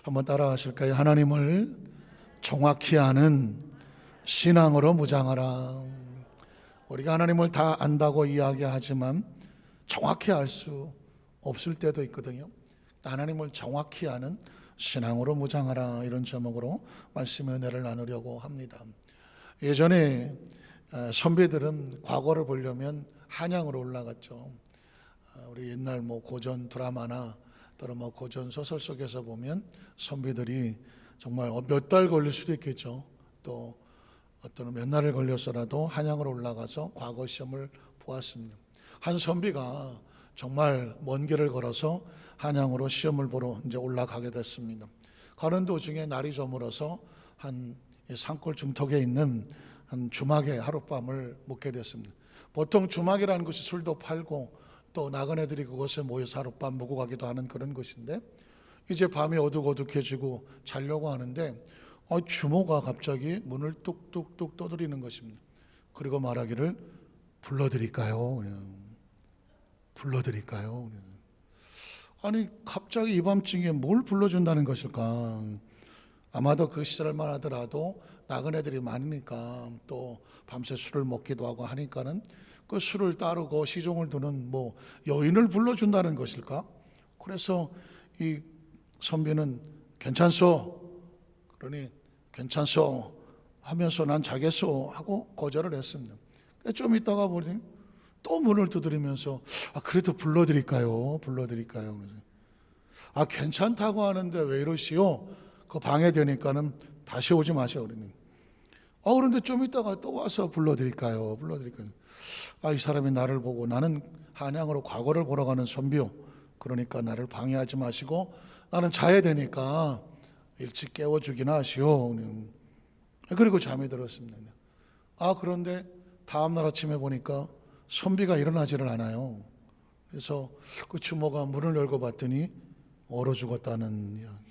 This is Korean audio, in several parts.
한번 따라 하실까요? 하나님을 정확히 아는 신앙으로 무장하라. 우리가 하나님을 다 안다고 이야기하지만 정확히 알 수 없을 때도 있거든요. 하나님을 정확히 아는 신앙으로 무장하라, 이런 제목으로 말씀의 은혜를 나누려고 합니다. 예전에 선비들은 과거를 보려면 한양으로 올라갔죠. 우리 옛날 고전 드라마나 또는 고전 소설 속에서 보면 선비들이 정말 몇 달 걸릴 수도 있겠죠. 또 어떤 몇 날을 걸려서라도 한양으로 올라가서 과거 시험을 보았습니다. 한 선비가 정말 먼 길을 걸어서 한양으로 시험을 보러 이제 올라가게 됐습니다. 가는 도중에 날이 저물어서 한 산골 중턱에 있는 한 주막에 하룻밤을 묵게 됐습니다. 보통 주막이라는 것이 술도 팔고 또 나그네들이 그곳에 모여서 하룻밤 묵고 가기도 하는 그런 곳인데, 이제 밤이 어둑어둑해지고 자려고 하는데 주모가 갑자기 문을 뚝뚝뚝 두드리는 것입니다. 그리고 말하기를 불러드릴까요? 불러드릴까요? 아니 갑자기 이 밤중에 뭘 불러준다는 것일까? 아마도 그 시절만 하더라도 나그네들이 많으니까 또 밤새 술을 먹기도 하고 하니까는 그 술을 따르고 시종을 두는 여인을 불러준다는 것일까? 그래서 이 선비는 괜찮소, 그러니 괜찮소 하면서 난 자겠소 하고 거절을 했습니다. 좀 있다가 보니 또 문을 두드리면서 그래도 불러드릴까요? 불러드릴까요? 괜찮다고 하는데 왜 이러시오? 그 방해되니까는 다시 오지 마셔. 그런데 좀 있다가 또 와서 불러드릴까요? 불러드릴까요? 이 사람이 나를 보고 나는 한양으로 과거를 보러 가는 선비요, 그러니까 나를 방해하지 마시고 나는 자야 되니까 일찍 깨워주기나 하시오. 그리고 잠이 들었습니다. 그런데 다음날 아침에 보니까 선비가 일어나지를 않아요. 그래서 그 주모가 문을 열고 봤더니 얼어 죽었다는 이야기.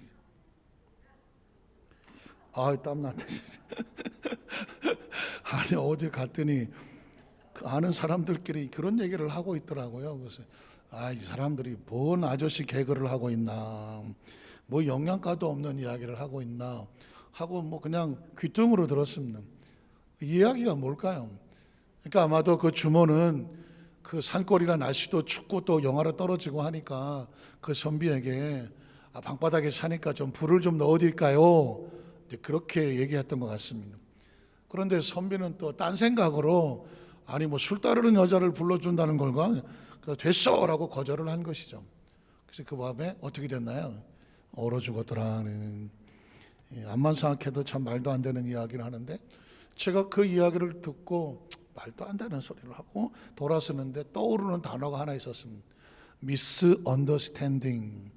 땀났다. 아니 어디 갔더니 아는 사람들끼리 그런 얘기를 하고 있더라고요. 그래서 이 사람들이 뭔 아저씨 개그를 하고 있나, 영양가도 없는 이야기를 하고 있나 하고 그냥 귀뚱으로 들었습니다. 이야기가 뭘까요? 그러니까 아마도 그 주모는 그 산골이라 날씨도 춥고 또 영하로 떨어지고 하니까 그 선비에게 방바닥에 사니까 좀 불을 좀 넣어드릴까요? 그렇게 얘기했던 것 같습니다. 그런데 선비는 또 딴 생각으로 술 따르는 여자를 불러준다는 걸까? 됐어! 라고 거절을 한 것이죠. 그래서 그 밤에 어떻게 됐나요? 얼어 죽었더라. 암만 생각해도 참 말도 안 되는 이야기를 하는데, 제가 그 이야기를 듣고 말도 안 되는 소리를 하고 돌아서는데 떠오르는 단어가 하나 있었습니다. misunderstanding.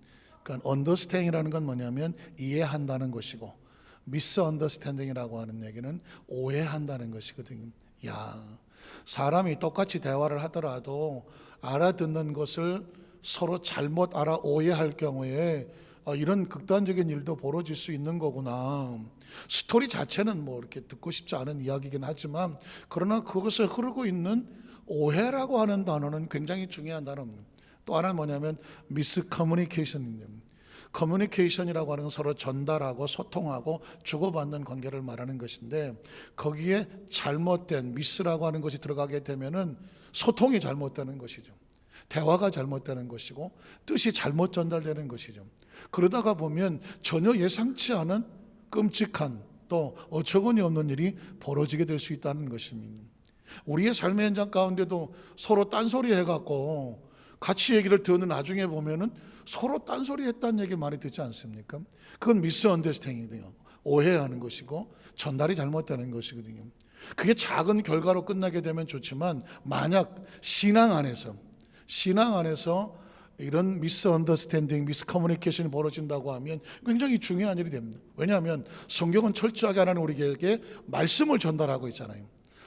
그러니까 understanding이라는 건 뭐냐면 이해한다는 것이고, misunderstanding이라고 하는 얘기는 오해한다는 것이거든요. 사람이 똑같이 대화를 하더라도 알아듣는 것을 서로 잘못 알아 오해할 경우에 이런 극단적인 일도 벌어질 수 있는 거구나. 스토리 자체는 이렇게 듣고 싶지 않은 이야기긴 하지만, 그러나 그것에 흐르고 있는 오해라고 하는 단어는 굉장히 중요한 단어입니다. 또 하나는 뭐냐면 미스커뮤니케이션입니다. 커뮤니케이션이라고 하는 건 서로 전달하고 소통하고 주고받는 관계를 말하는 것인데, 거기에 잘못된 미스라고 하는 것이 들어가게 되면은 소통이 잘못되는 것이죠. 대화가 잘못되는 것이고 뜻이 잘못 전달되는 것이죠. 그러다가 보면 전혀 예상치 않은 끔찍한 또 어처구니 없는 일이 벌어지게 될 수 있다는 것입니다. 우리의 삶의 현장 가운데도 서로 딴소리 해갖고 같이 얘기를 듣는 나중에 보면은 서로 딴소리 했다는 얘기 많이 듣지 않습니까? 그건 미스언더스탠딩이에요. 오해하는 것이고 전달이 잘못되는 것이거든요. 그게 작은 결과로 끝나게 되면 좋지만, 만약 신앙 안에서 이런 미스언더스탠딩, 미스커뮤니케이션이 벌어진다고 하면 굉장히 중요한 일이 됩니다. 왜냐하면 성경은 철저하게 하나님 우리에게 말씀을 전달하고 있잖아요.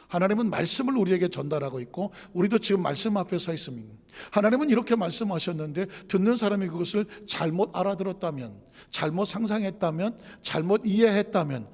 하나님은 말씀을 우리에게 전달하고 있고 우리도 지금 말씀 앞에 서 있습니다. 하나님은 이렇게 말씀하셨는데 듣는 사람이 그것을 잘못 알아들었다면, 잘못 상상했다면, 잘못 이해했다면,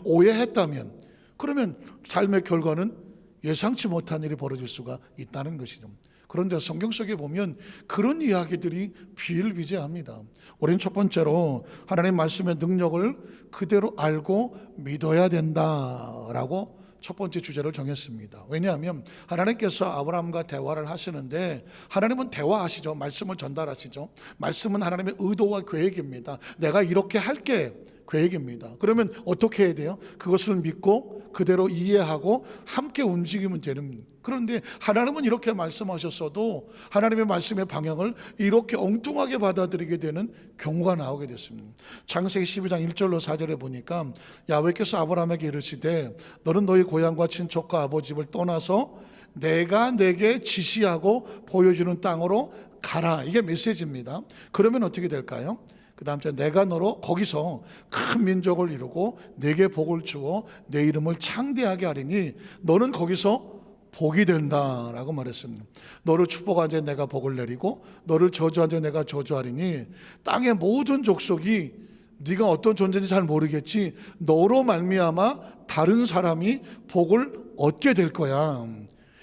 오해했다면, 그러면 삶의 결과는 예상치 못한 일이 벌어질 수가 있다는 것이죠. 그런데 성경 속에 보면 그런 이야기들이 비일비재합니다. 우리는 첫 번째로 하나님 말씀의 능력을 그대로 알고 믿어야 된다라고 첫 번째 주제를 정했습니다. 왜냐하면 하나님께서 아브라함과 대화를 하시는데 하나님은 대화하시죠. 말씀을 전달하시죠. 말씀은 하나님의 의도와 계획입니다. 내가 이렇게 할게 계획입니다. 그러면 어떻게 해야 돼요? 그것을 믿고 그대로 이해하고 함께 움직이면 되는. 그런데 하나님은 이렇게 말씀하셨어도 하나님의 말씀의 방향을 이렇게 엉뚱하게 받아들이게 되는 경우가 나오게 됐습니다. 창세기 12장 1절로 4절에 보니까 야훼께서 아브라함에게 이르시되 너는 너희 고향과 친척과 아버지 집을 떠나서 내가 내게 지시하고 보여주는 땅으로 가라. 이게 메시지입니다. 그러면 어떻게 될까요? 그 다음 절 내가 너로 거기서 큰 민족을 이루고 내게 복을 주어 내 이름을 창대하게 하리니 너는 거기서 복이 된다라고 말했습니다. 너를 축복한 자 내가 복을 내리고 너를 저주한 자 내가 저주하리니 땅의 모든 족속이 네가 어떤 존재인지 잘 모르겠지 너로 말미암아 다른 사람이 복을 얻게 될 거야.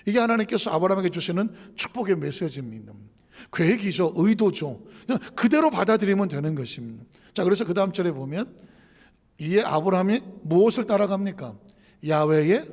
이게 하나님께서 아브라함에게 주시는 축복의 메시지입니다. 계획이죠. 의도죠. 그냥 그대로 받아들이면 되는 것입니다. 자, 그래서 그 다음 절에 보면 이에 아브라함이 무엇을 따라갑니까? 야훼의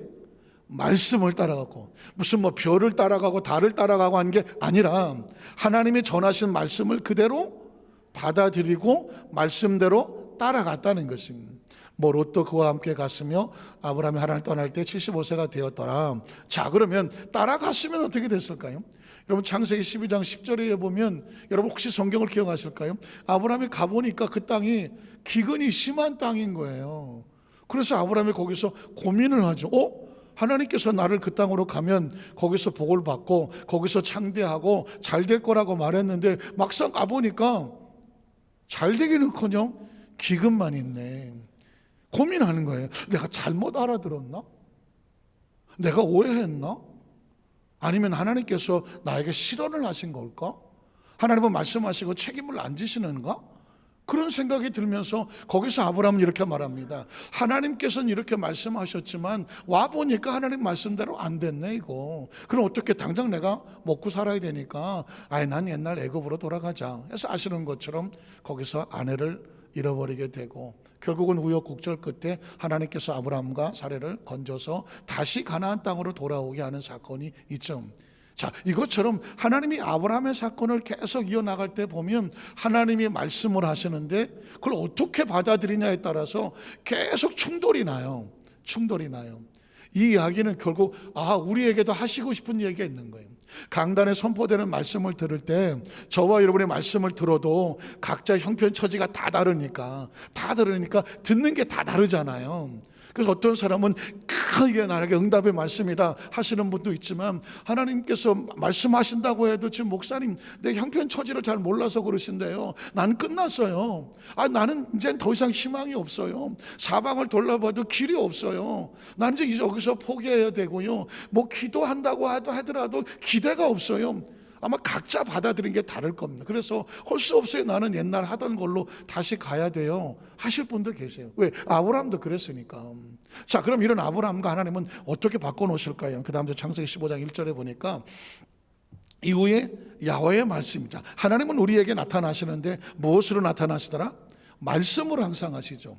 말씀을 따라가고 무슨 뭐 별을 따라가고 달을 따라가고 하는 게 아니라 하나님이 전하신 말씀을 그대로 받아들이고 말씀대로 따라갔다는 것입니다. 뭐 롯도 그와 함께 갔으며 아브라함이 하란을 떠날 때 75세가 되었더라. 자, 그러면 따라갔으면 어떻게 됐을까요? 여러분 창세기 12장 10절에 보면 여러분 혹시 성경을 기억하실까요? 아브라함이 가보니까 그 땅이 기근이 심한 땅인 거예요. 그래서 아브라함이 거기서 고민을 하죠. 하나님께서 나를 그 땅으로 가면 거기서 복을 받고 거기서 창대하고 잘 될 거라고 말했는데 막상 가보니까 잘 되기는커녕 기근만 있네. 고민하는 거예요. 내가 잘못 알아들었나? 내가 오해했나? 아니면 하나님께서 나에게 실언을 하신 걸까? 하나님은 말씀하시고 책임을 안 지시는가? 그런 생각이 들면서 거기서 아브라함은 이렇게 말합니다. 하나님께서는 이렇게 말씀하셨지만 와보니까 하나님 말씀대로 안 됐네 이거. 그럼 어떻게 당장 내가 먹고 살아야 되니까 난 옛날 애굽으로 돌아가자 해서 아시는 것처럼 거기서 아내를 잃어버리게 되고 결국은 우여곡절 끝에 하나님께서 아브라함과 사례를 건져서 다시 가나안 땅으로 돌아오게 하는 사건이 있죠. 자, 이것처럼 하나님이 아브라함의 사건을 계속 이어나갈 때 보면 하나님이 말씀을 하시는데 그걸 어떻게 받아들이냐에 따라서 계속 충돌이 나요. 이 이야기는 결국 우리에게도 하시고 싶은 얘기가 있는 거예요. 강단에 선포되는 말씀을 들을 때 저와 여러분의 말씀을 들어도 각자 형편처지가 다 다르니까 듣는 게 다 다르잖아요. 그래서 어떤 사람은 이게 나에게 응답의 말씀이다 하시는 분도 있지만 하나님께서 말씀하신다고 해도 지금 목사님 내 형편처지를 잘 몰라서 그러신데요. 나는 끝났어요. 나는 이제 더 이상 희망이 없어요. 사방을 돌아봐도 길이 없어요. 나는 이제 여기서 포기해야 되고요. 뭐 기도한다고 하더라도 기대가 없어요. 아마 각자 받아들인 게 다를 겁니다. 그래서 할 수 없어요. 나는 옛날 하던 걸로 다시 가야 돼요 하실 분도 계세요. 왜? 아브라함도 그랬으니까. 자, 그럼 이런 아브라함과 하나님은 어떻게 바꿔놓으실까요? 그 다음 창세기 15장 1절에 보니까 이후에 야훼의 말씀이죠. 하나님은 우리에게 나타나시는데 무엇으로 나타나시더라? 말씀으로 항상 하시죠.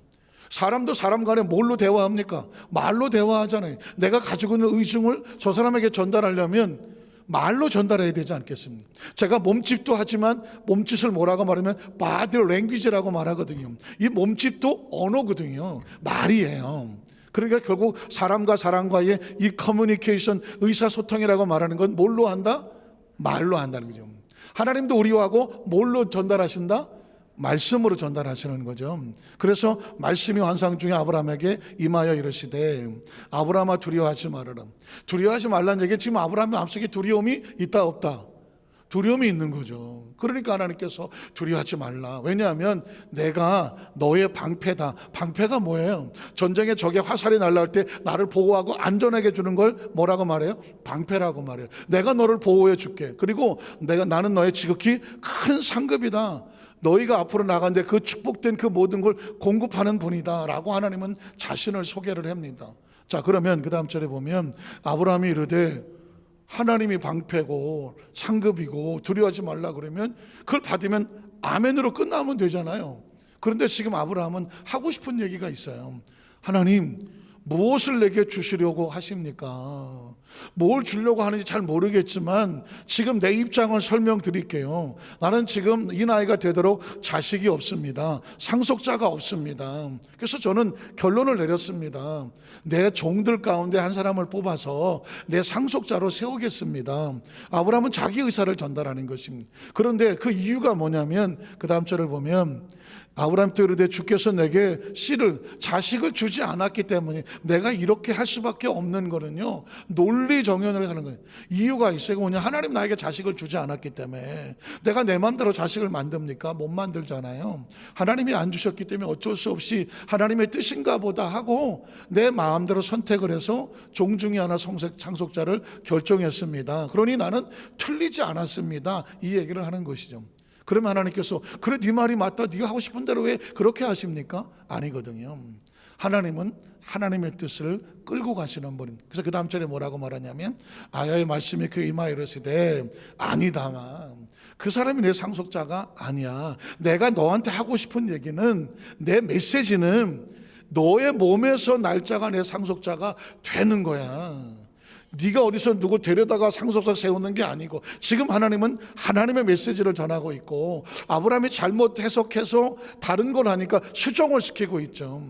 사람도 사람 간에 뭘로 대화합니까? 말로 대화하잖아요. 내가 가지고 있는 의중을 저 사람에게 전달하려면 말로 전달해야 되지 않겠습니까? 제가 몸짓도 하지만 몸짓을 뭐라고 말하면 body language라고 말하거든요. 이 몸짓도 언어거든요. 말이에요. 그러니까 결국 사람과 사람과의 이 커뮤니케이션, 의사소통이라고 말하는 건 뭘로 한다? 말로 한다는 거죠. 하나님도 우리하고 뭘로 전달하신다? 말씀으로 전달하시는 거죠. 그래서 말씀이 환상 중에 아브라함에게 임하여 이르시되 아브라함아 두려워하지 말아라. 두려워하지 말라는 얘기 지금 아브라함의 마음속에 두려움이 있다 없다? 두려움이 있는 거죠. 그러니까 하나님께서 두려워하지 말라. 왜냐하면 내가 너의 방패다. 방패가 뭐예요? 전쟁에 적의 화살이 날라올 때 나를 보호하고 안전하게 주는 걸 뭐라고 말해요? 방패라고 말해요. 내가 너를 보호해 줄게. 그리고 나는 너의 지극히 큰 상급이다. 너희가 앞으로 나가는데 그 축복된 그 모든 걸 공급하는 분이다 라고 하나님은 자신을 소개를 합니다. 자, 그러면 그 다음 절에 보면 아브라함이 이르되 하나님이 방패고 상급이고 두려워하지 말라 그러면 그걸 받으면 아멘으로 끝나면 되잖아요. 그런데 지금 아브라함은 하고 싶은 얘기가 있어요. 하나님, 무엇을 내게 주시려고 하십니까? 뭘 주려고 하는지 잘 모르겠지만 지금 내 입장을 설명드릴게요. 나는 지금 이 나이가 되도록 자식이 없습니다. 상속자가 없습니다. 그래서 저는 결론을 내렸습니다. 내 종들 가운데 한 사람을 뽑아서 내 상속자로 세우겠습니다. 아브라함은 자기 의사를 전달하는 것입니다. 그런데 그 이유가 뭐냐면 그 다음 절을 보면 아브라함도 이르되 주께서 내게 자식을 주지 않았기 때문에 내가 이렇게 할 수밖에 없는 거는요, 논리 정연을 하는 거예요. 이유가 있어요. 뭐냐, 하나님 나에게 자식을 주지 않았기 때문에 내가 내 마음대로 자식을 만듭니까? 못 만들잖아요. 하나님이 안 주셨기 때문에 어쩔 수 없이 하나님의 뜻인가 보다 하고 내 마음대로 선택을 해서 종 중에 하나 상속자를 결정했습니다. 그러니 나는 틀리지 않았습니다. 이 얘기를 하는 것이죠. 그러면 하나님께서 그래 네 말이 맞다, 네가 하고 싶은 대로 왜 그렇게 하십니까? 아니거든요. 하나님은 하나님의 뜻을 끌고 가시는 분입니다. 그래서 그 다음 절에 뭐라고 말하냐면 아야의 말씀이 그의 이마에 이르시되 아니다마 그 사람이 내 상속자가 아니야. 내가 너한테 하고 싶은 얘기는, 내 메시지는 너의 몸에서 날짜가 내 상속자가 되는 거야. 네가 어디서 누구 데려다가 상속자 세우는 게 아니고, 지금 하나님은 하나님의 메시지를 전하고 있고 아브라함이 잘못 해석해서 다른 걸 하니까 수정을 시키고 있죠.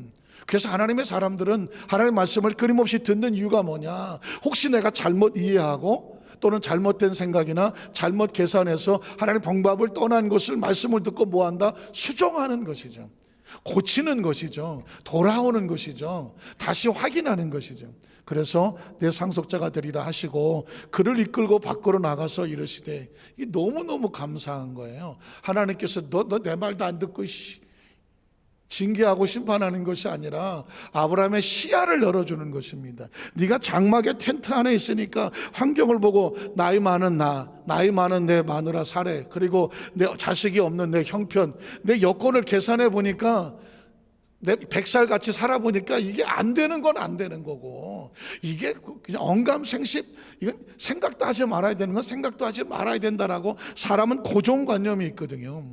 그래서 하나님의 사람들은 하나님의 말씀을 끊임없이 듣는 이유가 뭐냐, 혹시 내가 잘못 이해하고 또는 잘못된 생각이나 잘못 계산해서 하나님의 방법을 떠난 것을 말씀을 듣고 뭐한다? 수정하는 것이죠. 고치는 것이죠. 돌아오는 것이죠. 다시 확인하는 것이죠. 그래서 내 상속자가 되리라 하시고 그를 이끌고 밖으로 나가서 이르시되, 이게 너무너무 감사한 거예요. 하나님께서 너 내 말도 안 듣고 징계하고 심판하는 것이 아니라 아브라함의 시야를 열어주는 것입니다. 네가 장막의 텐트 안에 있으니까 환경을 보고 나이 많은 나이 많은 내 마누라 사례, 그리고 내 자식이 없는 내 형편, 내 여건을 계산해 보니까 내 100살 같이 살아보니까 이게 안 되는 건 안 되는 거고, 이게 그냥 언감생심, 이건 생각도 하지 말아야 되는 건 생각도 하지 말아야 된다라고 사람은 고정관념이 있거든요.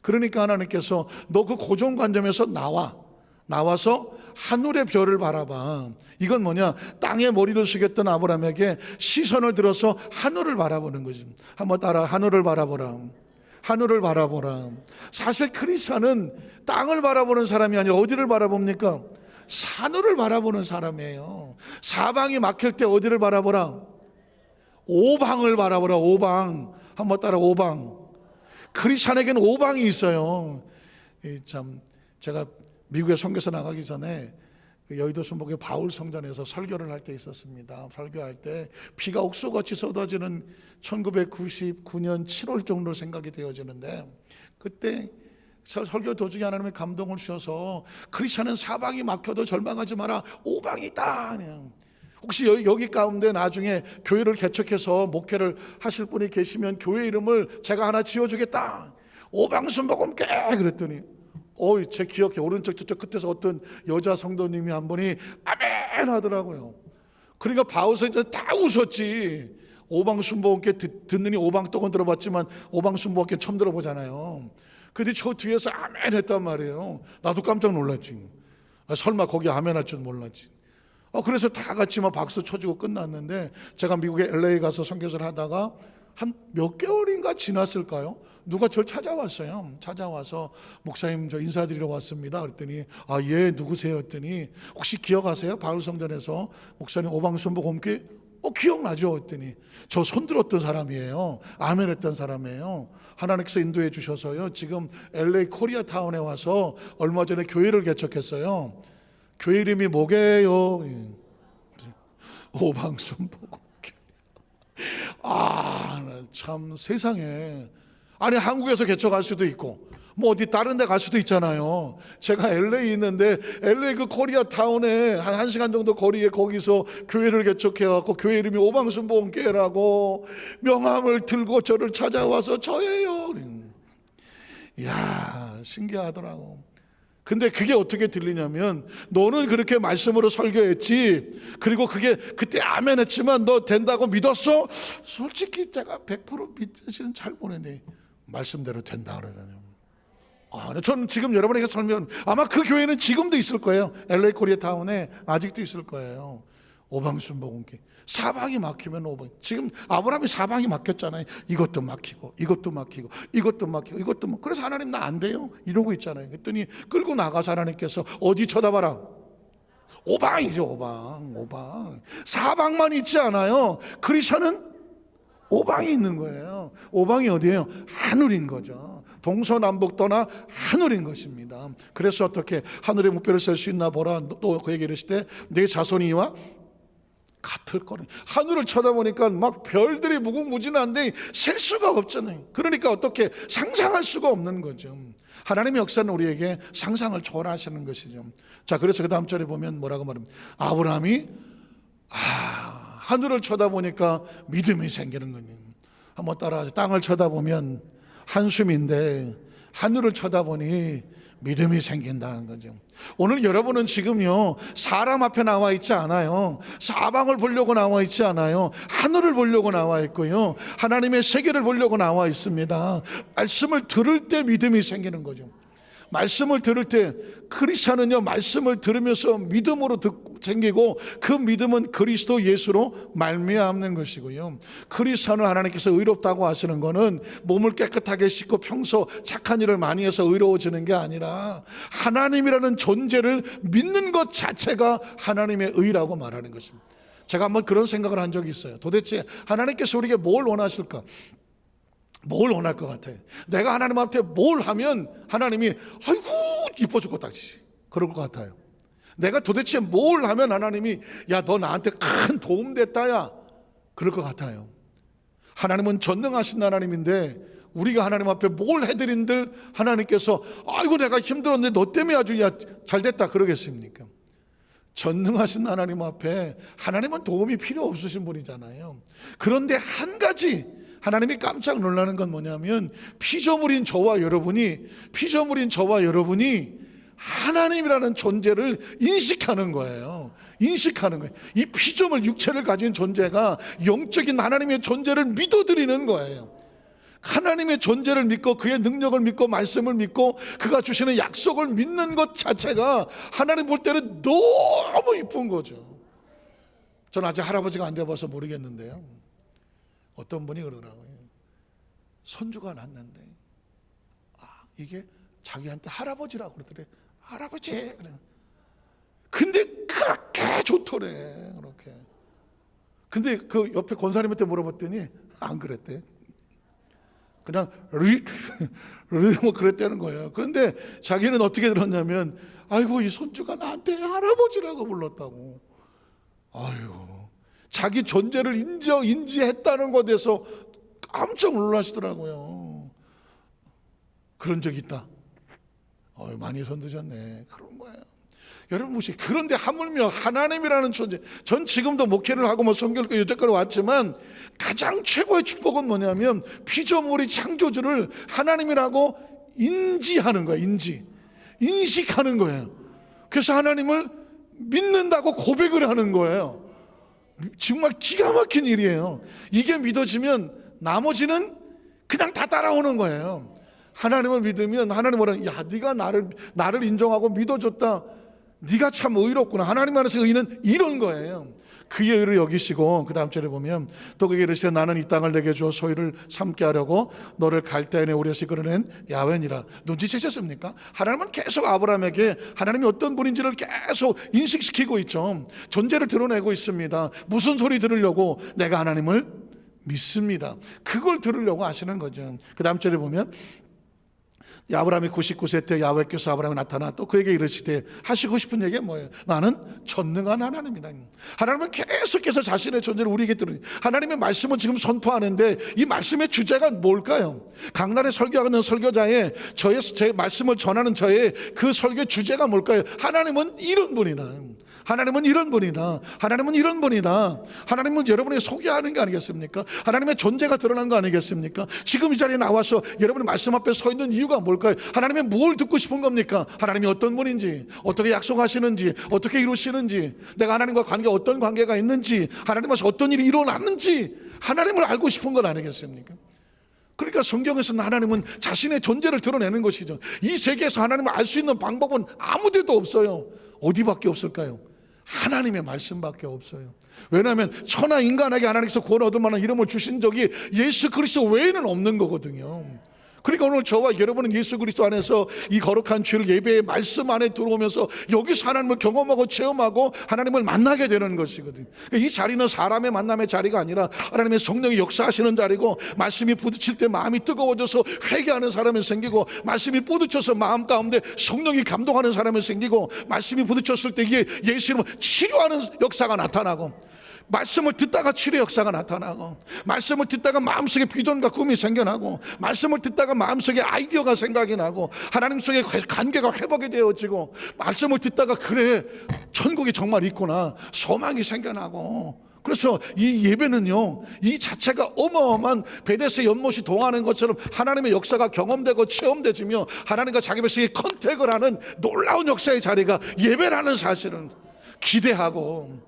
그러니까 하나님께서 너 그 고정관념에서 나와서 하늘의 별을 바라봐. 이건 뭐냐, 땅에 머리를 숙였던 아브라함에게 시선을 들어서 하늘을 바라보는 거지. 한번 따라, 하늘을 바라보라. 하늘을 바라보라. 사실 크리스찬은 땅을 바라보는 사람이 아니라 어디를 바라봅니까? 하늘을 바라보는 사람이에요. 사방이 막힐 때 어디를 바라보라? 오방을 바라보라. 오방. 한번 따라, 오방. 크리스찬에게는 오방이 있어요. 참, 제가 미국에 선교사 나가기 전에 여의도 순복의 바울 성전에서 설교를 할 때 있었습니다. 설교할 때 비가 옥수같이 쏟아지는 1999년 7월 정도 생각이 되어지는데, 그때 설교 도중에 하나님의 감동을 주셔서 크리스찬은 사방이 막혀도 절망하지 마라, 오방이 있다. 혹시 여기 가운데 나중에 교회를 개척해서 목회를 하실 분이 계시면 교회 이름을 제가 하나 지어주겠다, 오방순복음교회. 그랬더니 제 기억에 오른쪽 저쪽 끝에서 어떤 여자 성도님이 한 분이 아멘 하더라고요. 그러니까 바울선지자 다 웃었지. 오방순복음교회 듣느니 오방떡은 들어봤지만 오방순복음교회 처음 들어보잖아요. 근데 저 뒤에서 아멘 했단 말이에요. 나도 깜짝 놀랐지. 설마 거기 아멘 할 줄 몰랐지. 그래서 다 같이 막 박수 쳐주고 끝났는데, 제가 미국에 LA 가서 선교사를 하다가 한 몇 개월인가 지났을까요? 누가 저를 찾아왔어요. 찾아와서 목사님 저 인사드리러 왔습니다. 그랬더니 예, 누구세요? 했더니 혹시 기억하세요? 바울성전에서 목사님 오방순복음교회 기억나죠? 했더니 저 손들었던 사람이에요. 아멘 했던 사람이에요. 하나님께서 인도해 주셔서요, 지금 LA 코리아타운에 와서 얼마 전에 교회를 개척했어요. 교회 이름이 뭐게요? 오방순복음교회. 참 세상에, 아니 한국에서 개척할 수도 있고 뭐 어디 다른 데 갈 수도 있잖아요. 제가 LA 있는데 LA 그 코리아타운에 한 1시간 정도 거리에 거기서 교회를 개척해갖고 교회 이름이 오방순복음교회라고 명함을 들고 저를 찾아와서 저예요. 이야, 신기하더라고. 근데 그게 어떻게 들리냐면 너는 그렇게 말씀으로 설교했지, 그리고 그게 그때 아멘 했지만 너 된다고 믿었어? 솔직히 제가 100% 믿으시는 잘 보내니 말씀대로 된다 그러잖아요. 저는 지금 여러분에게 설명, 아마 그 교회는 지금도 있을 거예요. LA 코리아타운에 아직도 있을 거예요. 오방순복음기. 사방이 막히면 오방. 지금 아브라함이 사방이 막혔잖아요. 이것도 막히고 이것도 막히고 이것도 막히고 이것도 막. 그래서 하나님 나 안 돼요 이러고 있잖아요. 그랬더니 끌고 나가서 하나님께서 어디 쳐다봐라. 오방이죠. 오방. 사방만 있지 않아요. 크리스천은 오방이 있는 거예요. 오방이 어디예요? 하늘인 거죠. 동서남북 떠나 하늘인 것입니다. 그래서 어떻게 하늘에 무뼈를 셀 수 있나 보라. 또 그에게 이르시되 내 자손이 이와 같을 거니. 하늘을 쳐다보니까 막 별들이 무궁무진한데 셀 수가 없잖아요. 그러니까 어떻게 상상할 수가 없는 거죠. 하나님의 역사는 우리에게 상상을 초월하시는 것이죠. 자, 그래서 그 다음 절에 보면 뭐라고 말합니까? 아브라함이 하늘을 쳐다보니까 믿음이 생기는 거예요. 한번 따라하세요. 땅을 쳐다보면 한숨인데 하늘을 쳐다보니 믿음이 생긴다는 거죠. 오늘 여러분은 지금요 사람 앞에 나와 있지 않아요. 사방을 보려고 나와 있지 않아요. 하늘을 보려고 나와 있고요, 하나님의 세계를 보려고 나와 있습니다. 말씀을 들을 때 믿음이 생기는 거죠. 말씀을 들을 때, 크리스천은요 말씀을 들으면서 믿음으로 생기고, 그 믿음은 그리스도 예수로 말미암는 것이고요. 크리스천은 하나님께서 의롭다고 하시는 것은 몸을 깨끗하게 씻고 평소 착한 일을 많이 해서 의로워지는 게 아니라 하나님이라는 존재를 믿는 것 자체가 하나님의 의라고 말하는 것입니다. 제가 한번 그런 생각을 한 적이 있어요. 도대체 하나님께서 우리에게 뭘 원하실까? 뭘 원할 것 같아요? 내가 하나님 앞에 뭘 하면 하나님이 아이고 이뻐 죽겠다 그럴 것 같아요. 내가 도대체 뭘 하면 하나님이 야 너 나한테 큰 도움 됐다야 그럴 것 같아요. 하나님은 전능하신 하나님인데 우리가 하나님 앞에 뭘 해드린들 하나님께서 아이고 내가 힘들었는데 너 때문에 아주 야 잘됐다 그러겠습니까? 전능하신 하나님 앞에 하나님은 도움이 필요 없으신 분이잖아요. 그런데 한 가지 하나님이 깜짝 놀라는 건 뭐냐면 피조물인 저와 여러분이 하나님이라는 존재를 인식하는 거예요. 이 피조물 육체를 가진 존재가 영적인 하나님의 존재를 믿어드리는 거예요. 하나님의 존재를 믿고 그의 능력을 믿고 말씀을 믿고 그가 주시는 약속을 믿는 것 자체가 하나님 볼 때는 너무 이쁜 거죠. 저는 아직 할아버지가 안 돼봐서 모르겠는데요, 어떤 분이 그러더라고요. 손주가 났는데 이게 자기한테 할아버지라고 그러더래. 할아버지. 근데 그렇게 좋더래. 그렇게. 근데 그 옆에 권사님한테 물어봤더니 안 그랬대. 그냥 뭐 그랬다는 거예요. 그런데 자기는 어떻게 들었냐면 아이고 이 손주가 나한테 할아버지라고 불렀다고. 아이고. 자기 존재를 인지했다는 것에 대해서 깜짝 놀라시더라고요. 그런 적이 있다. 많이 손드셨네. 그런 거예요. 여러분 보시. 그런데 하물며 하나님이라는 존재. 전 지금도 목회를 하고 뭐 성경을 여태까지 왔지만 가장 최고의 축복은 뭐냐면 피조물의 창조주를 하나님이라고 인지하는 거예요. 인식하는 거예요. 그래서 하나님을 믿는다고 고백을 하는 거예요. 정말 기가 막힌 일이에요. 이게 믿어지면 나머지는 그냥 다 따라오는 거예요. 하나님을 믿으면 하나님 뭐라, 야 네가 나를 인정하고 믿어줬다. 네가 참 의롭구나. 하나님 안에서 의는 이런 거예요. 그의 의를 여기시고 그 다음 절에 보면 또 그에게 이르시되 나는 이 땅을 내게 주어 소유를 삼게 하려고 너를 갈대아 내 우리에서 끌어낸 야훼니라. 눈치채셨습니까? 하나님은 계속 아브라함에게 하나님이 어떤 분인지를 계속 인식시키고 있죠. 존재를 드러내고 있습니다. 무슨 소리 들으려고? 내가 하나님을 믿습니다. 그걸 들으려고 하시는 거죠. 그 다음 절에 보면 아브라함이 99세 때 야훼께서 아브라함에 나타나 또 그에게 이르시되 하시고 싶은 얘기가 뭐예요? 나는 전능한 하나님이다. 하나님은 계속해서 자신의 존재를 우리에게 드러내요. 하나님의 말씀을 지금 선포하는데 이 말씀의 주제가 뭘까요? 강단에 설교하는 설교자의 제 말씀을 전하는 저의 그 설교 주제가 뭘까요? 하나님은 이런 분이다. 하나님은 이런 분이다. 하나님은 이런 분이다. 하나님은 여러분이 소개하는 게 아니겠습니까? 하나님의 존재가 드러난 거 아니겠습니까? 지금 이 자리에 나와서 여러분의 말씀 앞에 서 있는 이유가 뭘까요? 하나님의 뭘 듣고 싶은 겁니까? 하나님이 어떤 분인지, 어떻게 약속하시는지, 어떻게 이루시는지, 내가 하나님과 어떤 관계가 있는지, 하나님께서 어떤 일이 일어났는지 하나님을 알고 싶은 건 아니겠습니까? 그러니까 성경에서는 하나님은 자신의 존재를 드러내는 것이죠. 이 세계에서 하나님을 알 수 있는 방법은 아무 데도 없어요. 어디밖에 없을까요? 하나님의 말씀밖에 없어요. 왜냐하면 천하 인간에게 하나님께서 구원 얻을 만한 이름을 주신 적이 예수 그리스도 외에는 없는 거거든요. 그러니까 오늘 저와 여러분은 예수 그리스도 안에서 이 거룩한 주일 예배의 말씀 안에 들어오면서 여기서 하나님을 경험하고 체험하고 하나님을 만나게 되는 것이거든요. 이 자리는 사람의 만남의 자리가 아니라 하나님의 성령이 역사하시는 자리고, 말씀이 부딪힐 때 마음이 뜨거워져서 회개하는 사람이 생기고, 말씀이 부딪혀서 마음 가운데 성령이 감동하는 사람이 생기고, 말씀이 부딪혔을 때 이게 예수 이름으로 치료하는 역사가 나타나고, 말씀을 듣다가 치료 역사가 나타나고, 말씀을 듣다가 마음속에 비전과 꿈이 생겨나고, 말씀을 듣다가 마음속에 아이디어가 생각이 나고, 하나님 속에 관계가 회복이 되어지고, 말씀을 듣다가 그래 천국이 정말 있구나 소망이 생겨나고. 그래서 이 예배는요, 이 자체가 어마어마한 베데스다 연못이 동하는 것처럼 하나님의 역사가 경험되고 체험되지며, 하나님과 자기 백성이 컨택을 하는 놀라운 역사의 자리가 예배라는 사실은 기대하고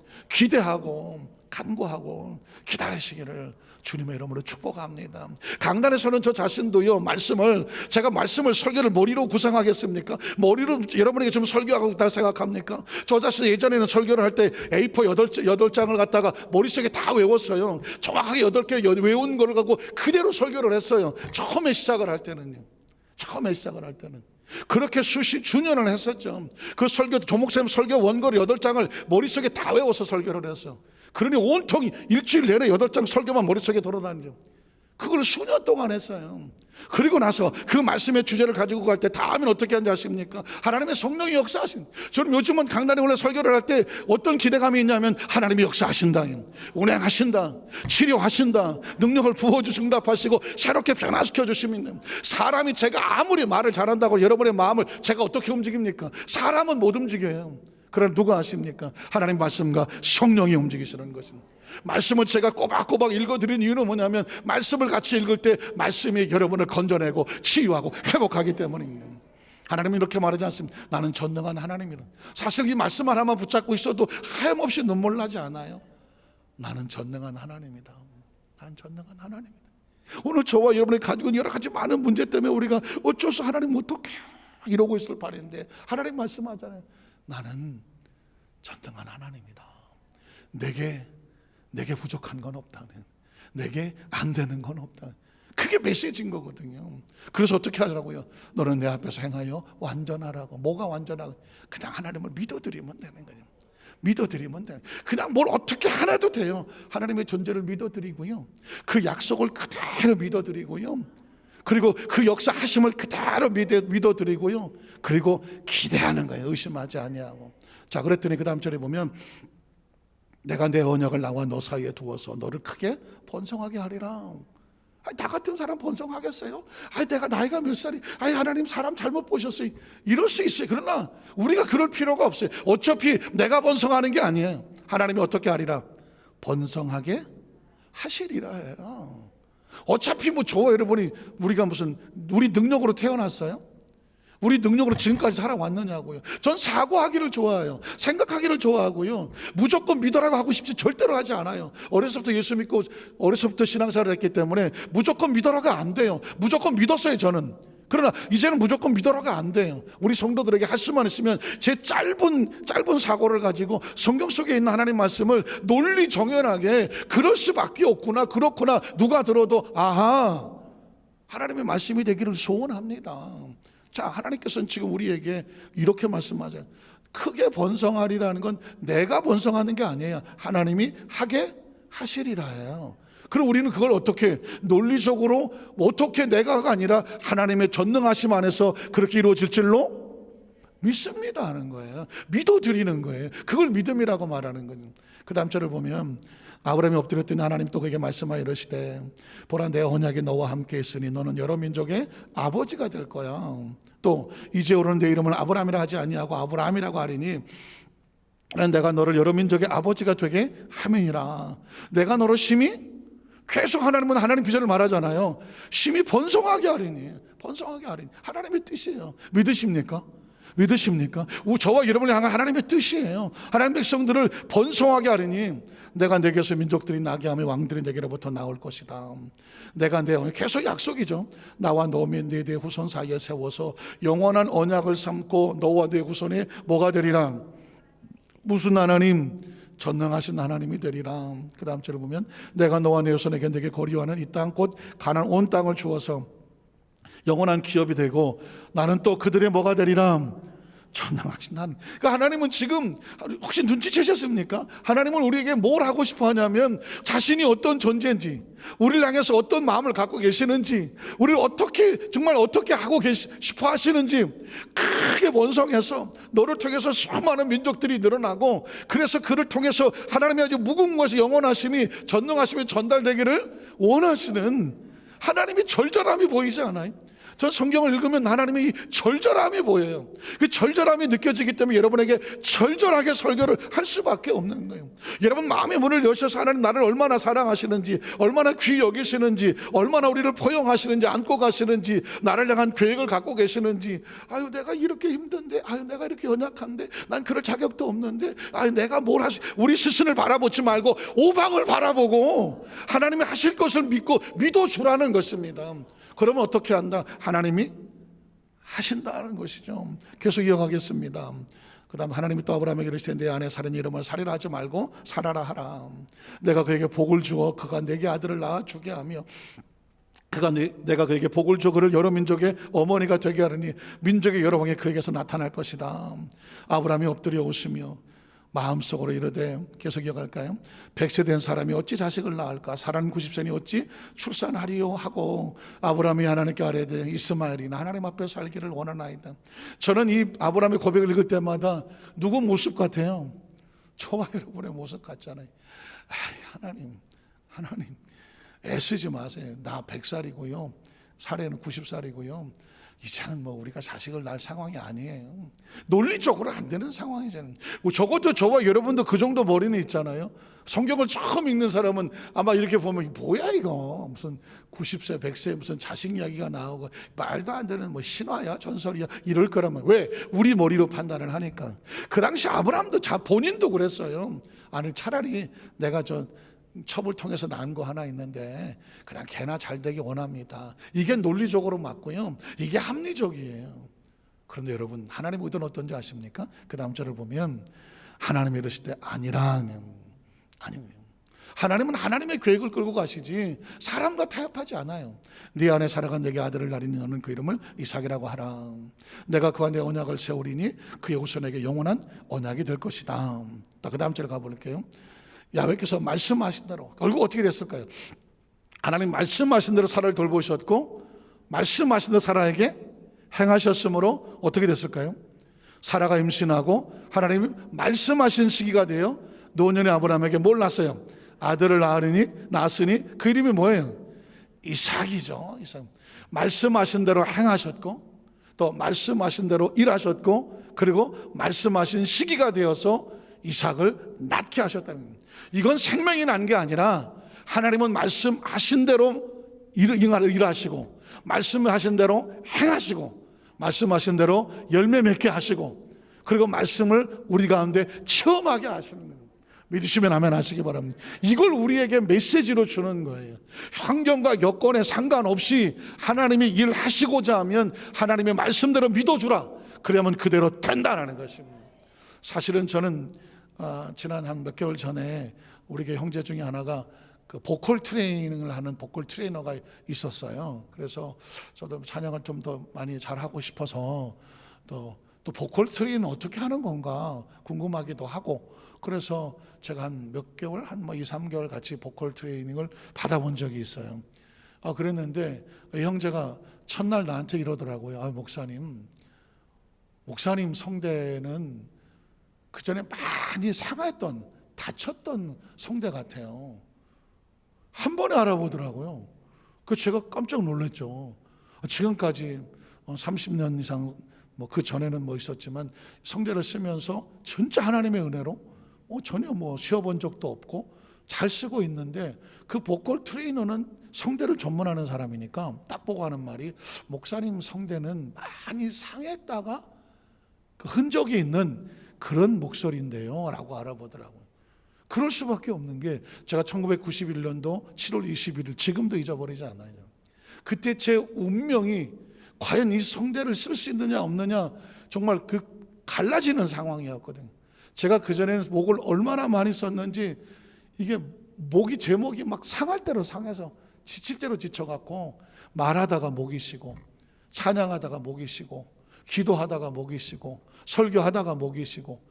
간구하고 기다리시기를 주님의 이름으로 축복합니다. 강단에서는 저 자신도요, 제가 말씀을 설교를 머리로 구상하겠습니까? 머리로 여러분에게 좀 설교하고 있다 생각합니까? 저 자신 예전에는 설교를 할 때 A4 8장을 갖다가 머릿속에 다 외웠어요. 정확하게 8개 외운 거를 갖고 그대로 설교를 했어요. 처음에 시작을 할 때는 그렇게 수년을 했었죠. 그 설교, 조목쌤 설교 원고를 8장을 머릿속에 다 외워서 설교를 했어. 그러니 온통 일주일 내내 8장 설교만 머릿속에 돌아다니죠. 그걸 수년 동안 했어요. 그리고 나서 그 말씀의 주제를 가지고 갈 때 다음엔 어떻게 하는지 아십니까? 하나님의 성령이 역사하신. 저는 요즘은 강단에 올라 설교를 할 때 어떤 기대감이 있냐면, 하나님이 역사하신다, 운행하신다, 치료하신다, 능력을 부어주시고 응답하시고 새롭게 변화시켜 주시면, 사람이 제가 아무리 말을 잘한다고 여러분의 마음을 제가 어떻게 움직입니까? 사람은 못 움직여요. 그러나 누가 아십니까? 하나님 말씀과 성령이 움직이시는 것입니다. 말씀을 제가 꼬박꼬박 읽어드린 이유는 뭐냐면, 말씀을 같이 읽을 때 말씀이 여러분을 건져내고 치유하고 회복하기 때문입니다. 하나님이 이렇게 말하지 않습니다. 나는 전능한 하나님이라. 사실 이 말씀 하나만 붙잡고 있어도 하염없이 눈물 나지 않아요? 나는 전능한 하나님이다. 나는 전능한 하나님이다. 오늘 저와 여러분이 가지고 있는 여러 가지 많은 문제 때문에 우리가 어째서 하나님 어떻게 이러고 있을 바인데, 하나님 말씀하잖아요. 나는 전능한 하나님이다. 내게 부족한 건 없다. 내게 안 되는 건 없다. 그게 메시지인 거거든요. 그래서 어떻게 하라고요? 너는 내 앞에서 행하여 완전하라고. 뭐가 완전하고? 그냥 하나님을 믿어드리면 되는 거예요. 믿어드리면 돼요. 그냥 뭘 어떻게 하나도 돼요. 하나님의 존재를 믿어드리고요, 그 약속을 그대로 믿어드리고요, 그리고 그 역사하심을 그대로 믿어드리고요, 그리고 기대하는 거예요. 의심하지 아니하고. 자, 그랬더니 그 다음 절에 보면, 내가 내 언약을 나와 너 사이에 두어서 너를 크게 번성하게 하리라. 나 같은 사람 번성하겠어요? 내가 나이가 몇 살이? 하나님 사람 잘못 보셨어요. 이럴 수 있어요. 그러나 우리가 그럴 필요가 없어요. 어차피 내가 번성하는 게 아니에요. 하나님이 어떻게 하리라? 번성하게 하시리라 해요. 어차피 저와 여러분이 우리가 무슨 우리 능력으로 태어났어요? 우리 능력으로 지금까지 살아왔느냐고요. 전 사고하기를 좋아해요. 생각하기를 좋아하고요. 무조건 믿어라고 하고 싶지 절대로 하지 않아요. 어려서부터 예수 믿고 어려서부터 신앙생활을 했기 때문에 무조건 믿어라가 안 돼요. 무조건 믿었어요, 저는. 그러나 이제는 무조건 믿어라가 안 돼요. 우리 성도들에게 할 수만 있으면 제 짧은 사고를 가지고 성경 속에 있는 하나님 말씀을 논리 정연하게, 그럴 수밖에 없구나, 그렇구나, 누가 들어도 아하, 하나님의 말씀이 되기를 소원합니다. 자, 하나님께서는 지금 우리에게 이렇게 말씀하세요. 크게 번성하리라는 건 내가 번성하는 게 아니에요. 하나님이 하게 하시리라 해요. 그럼 우리는 그걸 어떻게 논리적으로 어떻게 내가가 아니라 하나님의 전능하심 안에서 그렇게 이루어질 줄로 믿습니다 하는 거예요. 믿어드리는 거예요. 그걸 믿음이라고 말하는 거예요. 그 다음 절을 보면, 아브라함이 엎드렸더니 하나님 또 그에게 말씀하여 이르시되, 보라 내 언약이 너와 함께 있으니 너는 여러 민족의 아버지가 될 거야. 또 이제 오르는 내 이름을 아브라함이라 하지 아니하고 아브라함이라고 하리니 내가 너를 여러 민족의 아버지가 되게 함이니라. 내가 너로 심히, 계속 하나님은 하나님 비전을 말하잖아요. 심히 번성하게 하리니, 번성하게 하리니. 하나님의 뜻이에요. 믿으십니까? 믿으십니까? 저와 여러분을 향한 하나님의 뜻이에요. 하나님 백성들을 번성하게 하리니 내가 내게서 민족들이 나게 하며 왕들이 내게로부터 나올 것이다. 내가 계속 약속이죠. 나와 너 및 네 대 후손 사이에 세워서 영원한 언약을 삼고 너와 네 후손이 뭐가 되리라? 무슨 하나님? 전능하신 하나님이 되리라. 그 다음 절을 보면 내가 너와 네 후손에게 내게 거리와는 이 땅 곧 가나안 온 땅을 주어서 영원한 기업이 되고 나는 또 그들의 뭐가 되리라? 전능하신 하나님. 그러니까 하나님은 지금 혹시 눈치채셨습니까? 하나님은 우리에게 뭘 하고 싶어 하냐면 자신이 어떤 존재인지, 우리를 향해서 어떤 마음을 갖고 계시는지, 우리를 어떻게 정말 어떻게 하고 싶어 하시는지 크게 번성해서 너를 통해서 수많은 민족들이 늘어나고, 그래서 그를 통해서 하나님의 아주 무궁무하신 영원하심이, 전능하심이 전달되기를 원하시는 하나님의 절절함이 보이지 않아요? 저 성경을 읽으면 하나님의 이 절절함이 보여요. 그 절절함이 느껴지기 때문에 여러분에게 절절하게 설교를 할 수밖에 없는 거예요. 여러분 마음의 문을 여셔서 하나님 나를 얼마나 사랑하시는지, 얼마나 귀히 여기시는지, 얼마나 우리를 포용하시는지, 안고 가시는지, 나를 향한 계획을 갖고 계시는지, 아유 내가 이렇게 힘든데, 아유 내가 이렇게 연약한데, 난 그럴 자격도 없는데, 아유 내가 뭘 우리 스스로를 바라보지 말고 오방을 바라보고 하나님이 하실 것을 믿고 믿어주라는 것입니다. 그러면 어떻게 한다? 하나님이 하신다는 것이죠. 계속 이어가겠습니다. 그 다음 하나님이 또 아브라함에게 이르시되 내 아내 사라의 이름을 사리라 하지 말고 사라라 하라. 내가 그에게 복을 주어 그가 내게 아들을 낳아 주게 하며 내가 그에게 복을 줘 그를 여러 민족의 어머니가 되게 하리니 민족의 여러 왕이 그에게서 나타날 것이다. 아브라함이 엎드려 웃으며 마음속으로 이르되, 계속 이어갈까요? 100세 된 사람이 어찌 자식을 낳을까? 사람 90세니 어찌 출산하리요? 하고 아브라함이 하나님께 아뢰되 이스마엘이나 하나님 앞에 살기를 원하나이다. 저는 이 아브라함의 고백을 읽을 때마다 누구 모습 같아요? 저와 여러분의 모습 같잖아요. 하나님 애쓰지 마세요. 나 100살이고요 사례는 90살이고요 이제는 뭐 우리가 자식을 낳을 상황이 아니에요. 논리적으로 안 되는 상황이잖아요. 적어도 저와 여러분도 그 정도 머리는 있잖아요. 성경을 처음 읽는 사람은 아마 이렇게 보면 뭐야 이거 무슨 90세 100세 무슨 자식 이야기가 나오고 말도 안 되는 뭐 신화야 전설이야 이럴 거라면, 왜? 우리 머리로 판단을 하니까. 그 당시 아브라함도 본인도 그랬어요. 아니 차라리 내가 첩을 통해서 낳은 거 하나 있는데 그냥 걔나 잘 되기 원합니다. 이게 논리적으로 맞고요, 이게 합리적이에요. 그런데 여러분 하나님의 의도는 어떤지 아십니까? 그 다음 절을 보면 하나님이 이르실 때 아니라, 하나님은 하나님의 계획을 끌고 가시지 사람과 타협하지 않아요. 네 안에 사라가 내게 아들을 낳으니 너는 그 이름을 이삭이라고 하라. 내가 그와 내 언약을 세우리니 그의 후손에게 영원한 언약이 될 것이다. 그 다음 절 가볼게요. 야훼께서 말씀하신 대로, 결국 어떻게 됐을까요? 하나님 말씀하신 대로 사라를 돌보셨고 말씀하신 대로 사라에게 행하셨으므로 어떻게 됐을까요? 사라가 임신하고 하나님이 말씀하신 시기가 되어 노년의 아브라함에게 뭘 낳았어요? 아들을 낳았으니 그 이름이 뭐예요? 이삭이죠. 이삭. 말씀하신 대로 행하셨고 또 말씀하신 대로 일하셨고 그리고 말씀하신 시기가 되어서 이삭을 낳게 하셨다는 겁니다. 이건 생명이 난 게 아니라 하나님은 말씀하신 대로 일하시고 말씀하신 대로 행하시고 말씀하신 대로 열매 맺게 하시고 그리고 말씀을 우리 가운데 체험하게 하시는 거예요. 믿으시면 아멘 하시기 바랍니다. 이걸 우리에게 메시지로 주는 거예요. 환경과 여건에 상관없이 하나님이 일하시고자 하면 하나님의 말씀대로 믿어주라. 그러면 그대로 된다는 것입니다. 사실은 저는 지난 한 몇 개월 전에 우리 교회 형제 중에 하나가 그 보컬 트레이닝을 하는 보컬 트레이너가 있었어요. 그래서 저도 찬양을 좀 더 많이 잘하고 싶어서 또 보컬 트레이닝 어떻게 하는 건가 궁금하기도 하고, 그래서 제가 한 몇 개월, 한 2, 3개월 같이 보컬 트레이닝을 받아본 적이 있어요. 그랬는데 형제가 첫날 나한테 이러더라고요. 목사님 성대는 그 전에 많이 상했던, 다쳤던 성대 같아요. 한 번에 알아보더라고요. 그 제가 깜짝 놀랐죠. 지금까지 30년 이상 뭐 그 전에는 뭐 있었지만 성대를 쓰면서 진짜 하나님의 은혜로 전혀 뭐 쉬어본 적도 없고 잘 쓰고 있는데, 그 보컬 트레이너는 성대를 전문하는 사람이니까 딱 보고 하는 말이, 목사님 성대는 많이 상했다가 그 흔적이 있는 그런 목소리인데요 라고 알아보더라고요. 그럴 수밖에 없는 게, 제가 1991년도 7월 21일 지금도 잊어버리지 않아요. 그때 제 운명이 과연 이 성대를 쓸 수 있느냐 없느냐 정말 그 갈라지는 상황이었거든요. 제가 그전에는 목을 얼마나 많이 썼는지, 이게 제 목이 막 상할 대로 상해서 지칠 대로 지쳐갖고, 말하다가 목이 쉬고, 찬양하다가 목이 쉬고, 기도하다가 목이 쉬고, 설교하다가 목이 쉬고,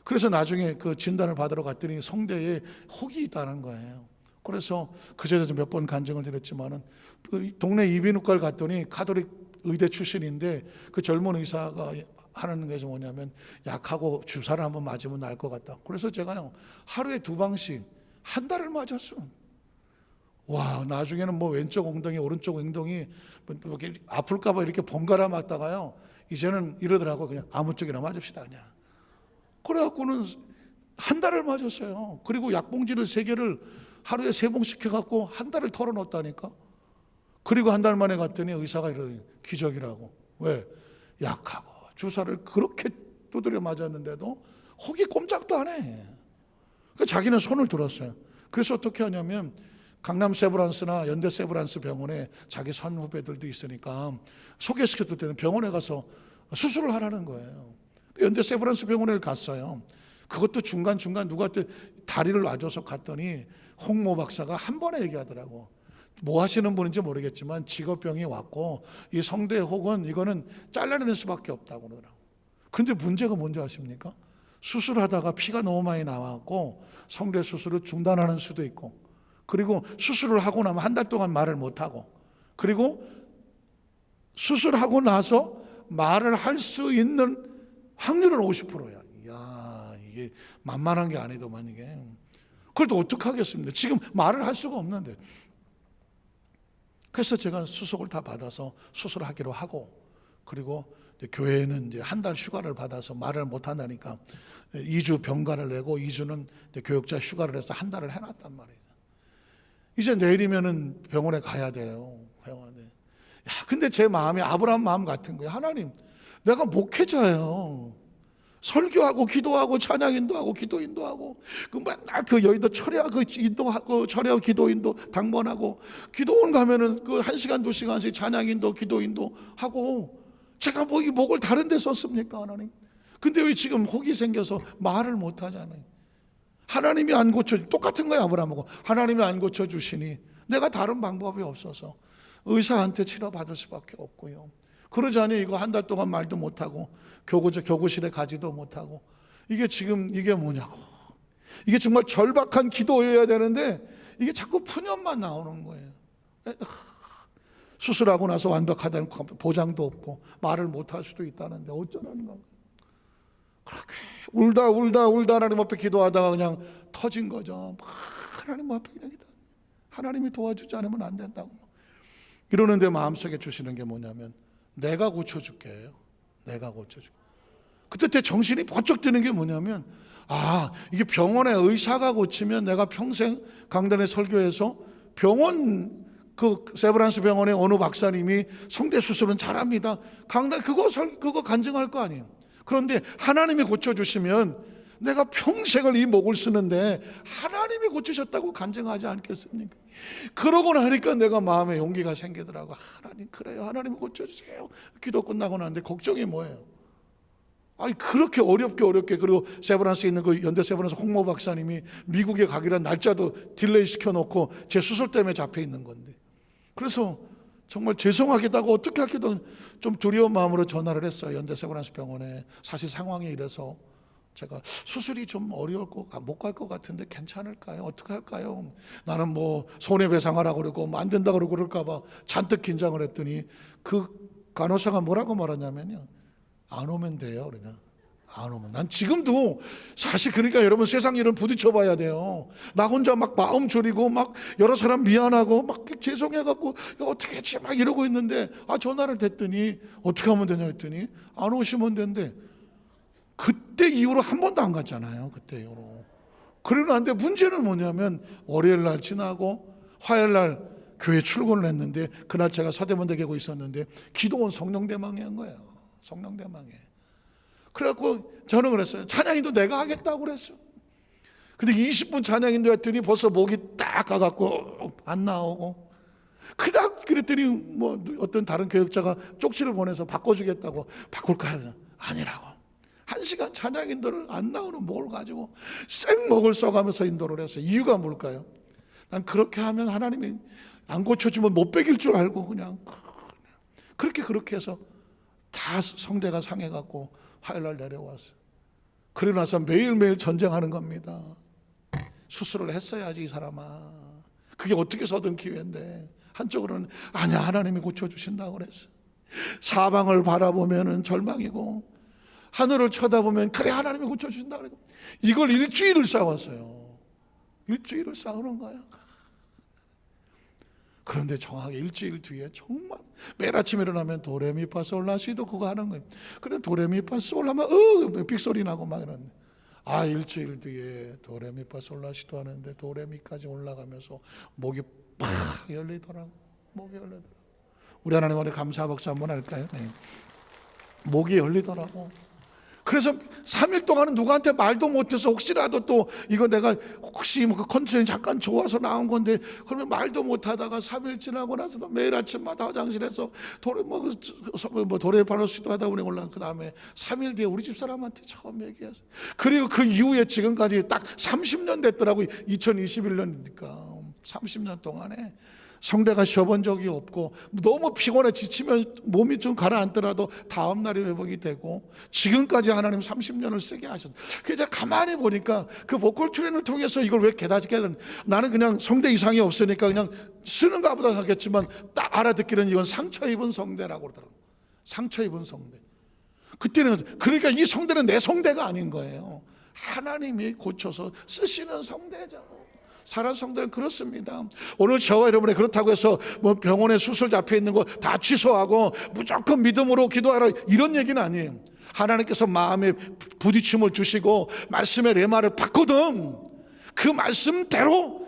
그래서 나중에 그 진단을 받으러 갔더니 성대에 혹이 있다는 거예요. 그래서 그제서 몇 번 간증을 드렸지만은, 그 동네 이비인후과를 갔더니 가톨릭 의대 출신인데, 그 젊은 의사가 하는 것이 뭐냐면, 약하고 주사를 한번 맞으면 나을 것 같다. 그래서 제가요 하루에 2방씩 한 달을 맞았어. 와, 나중에는 뭐 왼쪽 엉덩이 오른쪽 엉덩이 뭐 이렇게 아플까봐 이렇게 번갈아 맞다가요, 이제는 이러더라고, 그냥 아무 쪽이나 맞읍시다 그냥. 그래갖고는 한 달을 맞았어요. 그리고 약봉지를 3개를 하루에 3봉씩 해갖고 한 달을 털어놓았다니까. 그리고 한 달 만에 갔더니 의사가 이러더니 기적이라고. 왜? 약하고 주사를 그렇게 두드려 맞았는데도 혹이 꼼짝도 안 해. 자기는 손을 들었어요. 그래서 어떻게 하냐면, 강남 세브란스나 연대 세브란스 병원에 자기 선후배들도 있으니까 소개시켜줄 때는 병원에 가서 수술을 하라는 거예요. 연대 세브란스 병원에 갔어요. 그것도 중간중간 누가 다리를 놔줘서 갔더니 홍모 박사가 한 번에 얘기하더라고. 뭐 하시는 분인지 모르겠지만 직업병이 왔고, 이 성대 혹은 이거는 잘라내는 수밖에 없다고 그러더라고. 근데 문제가 뭔지 아십니까? 수술하다가 피가 너무 많이 나왔고 성대 수술을 중단하는 수도 있고, 그리고 수술을 하고 나면 한 달 동안 말을 못하고, 그리고 수술하고 나서 말을 할 수 있는 확률은 50%야. 이야, 이게 만만한 게 아니더만 이게. 그래도 어떡하겠습니까? 지금 말을 할 수가 없는데. 그래서 제가 수속을 다 받아서 수술하기로 하고, 그리고 교회는 이제 한 달 휴가를 받아서 말을 못 한다니까 2주 병가를 내고 2주는 교육자 휴가를 해서 한 달을 해놨단 말이에요. 이제 내일이면은 병원에 가야 돼요. 병원에. 야, 근데 제 마음이 아브라함 마음 같은 거예요. 하나님, 내가 목회자예요. 설교하고 기도하고 찬양 인도하고 기도 인도하고, 그 맨날 그 여의도 철야 그 인도하고 철야 기도 인도 당번하고, 기도원 가면은 그 1시간 2시간씩 찬양 인도 기도 인도 하고, 제가 뭐 이 목을 다른 데 썼습니까 하나님? 근데 왜 지금 혹이 생겨서 말을 못 하잖아요. 하나님이 안 고쳐, 똑같은 거예요. 아브라함하고 하나님이 안 고쳐 주시니 내가 다른 방법이 없어서 의사한테 치료받을 수밖에 없고요. 그러자니 이거 한 달 동안 말도 못하고 교구실에 가지도 못하고, 이게 지금 이게 뭐냐고. 이게 정말 절박한 기도여야 되는데 이게 자꾸 푸념만 나오는 거예요. 수술하고 나서 완벽하다는 보장도 없고 말을 못할 수도 있다는데 어쩌라는 건가. 그렇게 울다 하나님 앞에 기도하다가 그냥 터진 거죠. 하나님 앞에 그냥 하나님이 도와주지 않으면 안 된다고 이러는데, 마음속에 주시는 게 뭐냐면, 내가 고쳐줄게요. 내가 고쳐줄게. 그때 제 정신이 번쩍 드는 게 뭐냐면, 이게 병원의 의사가 고치면 내가 평생 강단에 설교해서 병원 그 세브란스 병원의 어느 박사님이 성대 수술은 잘합니다. 강단 그거 간증할 거 아니에요. 그런데 하나님이 고쳐주시면 내가 평생을 이 목을 쓰는데 하나님이 고치셨다고 간증하지 않겠습니까? 그러고 나니까 내가 마음에 용기가 생기더라고. 하나님, 그래요, 하나님이 고쳐주세요. 기도 끝나고 나는데 걱정이 뭐예요? 그렇게 어렵게, 그리고 세브란스에 있는 그 연대 세브란스 홍모 박사님이 미국에 가기란 날짜도 딜레이 시켜놓고 제 수술 때문에 잡혀 있는 건데, 그래서 정말 죄송하기도 하고 어떻게 하기도 좀 두려운 마음으로 전화를 했어요. 연대 세브란스 병원에. 사실 상황이 이래서 제가 수술이 좀 어려울 못 갈 것 같은데 괜찮을까요? 어떻게 할까요? 나는 뭐 손해배상하라고 그러고 뭐 안 된다고 그럴까 봐 잔뜩 긴장을 했더니 그 간호사가 뭐라고 말하냐면요, 안 오면 돼요. 그러냐. 안 오면 난 지금도 사실 그러니까 여러분 세상 일은 부딪혀 봐야 돼요. 나 혼자 막 마음 졸이고 막 여러 사람 미안하고 막 죄송해갖고 어떻게 했지 막 이러고 있는데 전화를 됐더니 어떻게 하면 되냐 했더니 안 오시면 된대. 그때 이후로 한 번도 안 갔잖아요. 그때 이후로. 그러는데 문제는 뭐냐면 월요일 날 지나고 화요일 날 교회 출근을 했는데 그날 제가 서대문대 계고 있었는데 기도원 성령대망회 한 거예요. 성령대망회. 그래갖고 저는 그랬어요. 찬양인도 내가 하겠다고 그랬어. 근데 20분 찬양인도 했더니 벌써 목이 딱 가갖고 안 나오고 그랬더니 뭐 어떤 다른 교육자가 쪽지를 보내서 바꿔주겠다고. 바꿀까요? 아니라고. 1시간 찬양 인도를 안 나오는 목을 가지고 생목을 써가면서 인도를 했어요. 이유가 뭘까요? 난 그렇게 하면 하나님이 안 고쳐주면 못 베길 줄 알고 그냥 그렇게 해서 다 성대가 상해갖고 화요일날 내려왔어요. 그러고 나서 매일매일 전쟁하는 겁니다. 수술을 했어야지 이 사람아. 그게 어떻게 서든 기회인데 한쪽으로는 아니야 하나님이 고쳐주신다고 그랬어. 사방을 바라보면 절망이고 하늘을 쳐다보면 그래 하나님이 고쳐주신다고 그랬고 이걸 일주일을 싸웠어요. 일주일을 싸우는 거야. 그런데 정확히 일주일 뒤에 정말 매일 아침 일어나면 도레미파솔라시도 그거 하는 거예요. 그래 도레미파솔 하면 빅소리 나고 막 이러는데 일주일 뒤에 도레미파솔라시도 하는데 도레미까지 올라가면서 목이 팍 열리더라고. 목이 열리더라고. 우리 하나님 앞에 감사 박수 한번 할까요? 네. 목이 열리더라고. 그래서 3일 동안은 누구한테 말도 못해서 혹시라도 또 이거 내가 혹시 뭐 그 컨디션이 잠깐 좋아서 나온 건데 그러면 말도 못하다가 3일 지나고 나서도 매일 아침마다 화장실에서 도레팔로스도 하다 보니 올라 그 다음에 3일 뒤에 우리 집사람한테 처음 얘기했어요. 그리고 그 이후에 지금까지 딱 30년 됐더라고요. 2021년이니까 30년 동안에 성대가 쉬어본 적이 없고 너무 피곤해 지치면 몸이 좀 가라앉더라도 다음 날이 회복이 되고 지금까지 하나님 30년을 쓰게 하셨어요. 그래서 가만히 보니까 그 보컬 트레이너를 통해서 이걸 왜 깨닫게 하는 나는 그냥 성대 이상이 없으니까 그냥 쓰는가 보다 하겠지만 딱 알아듣기는 이건 상처 입은 성대라고 그러더라고요. 상처 입은 성대. 그때는 그러니까 이 성대는 내 성대가 아닌 거예요. 하나님이 고쳐서 쓰시는 성대죠. 사랑 성도는 그렇습니다. 오늘 저와 여러분이 그렇다고 해서 뭐 병원에 수술 잡혀 있는 거 다 취소하고 무조건 믿음으로 기도하라 이런 얘기는 아니에요. 하나님께서 마음에 부딪힘을 주시고 말씀의 레마를 받거든 그 말씀대로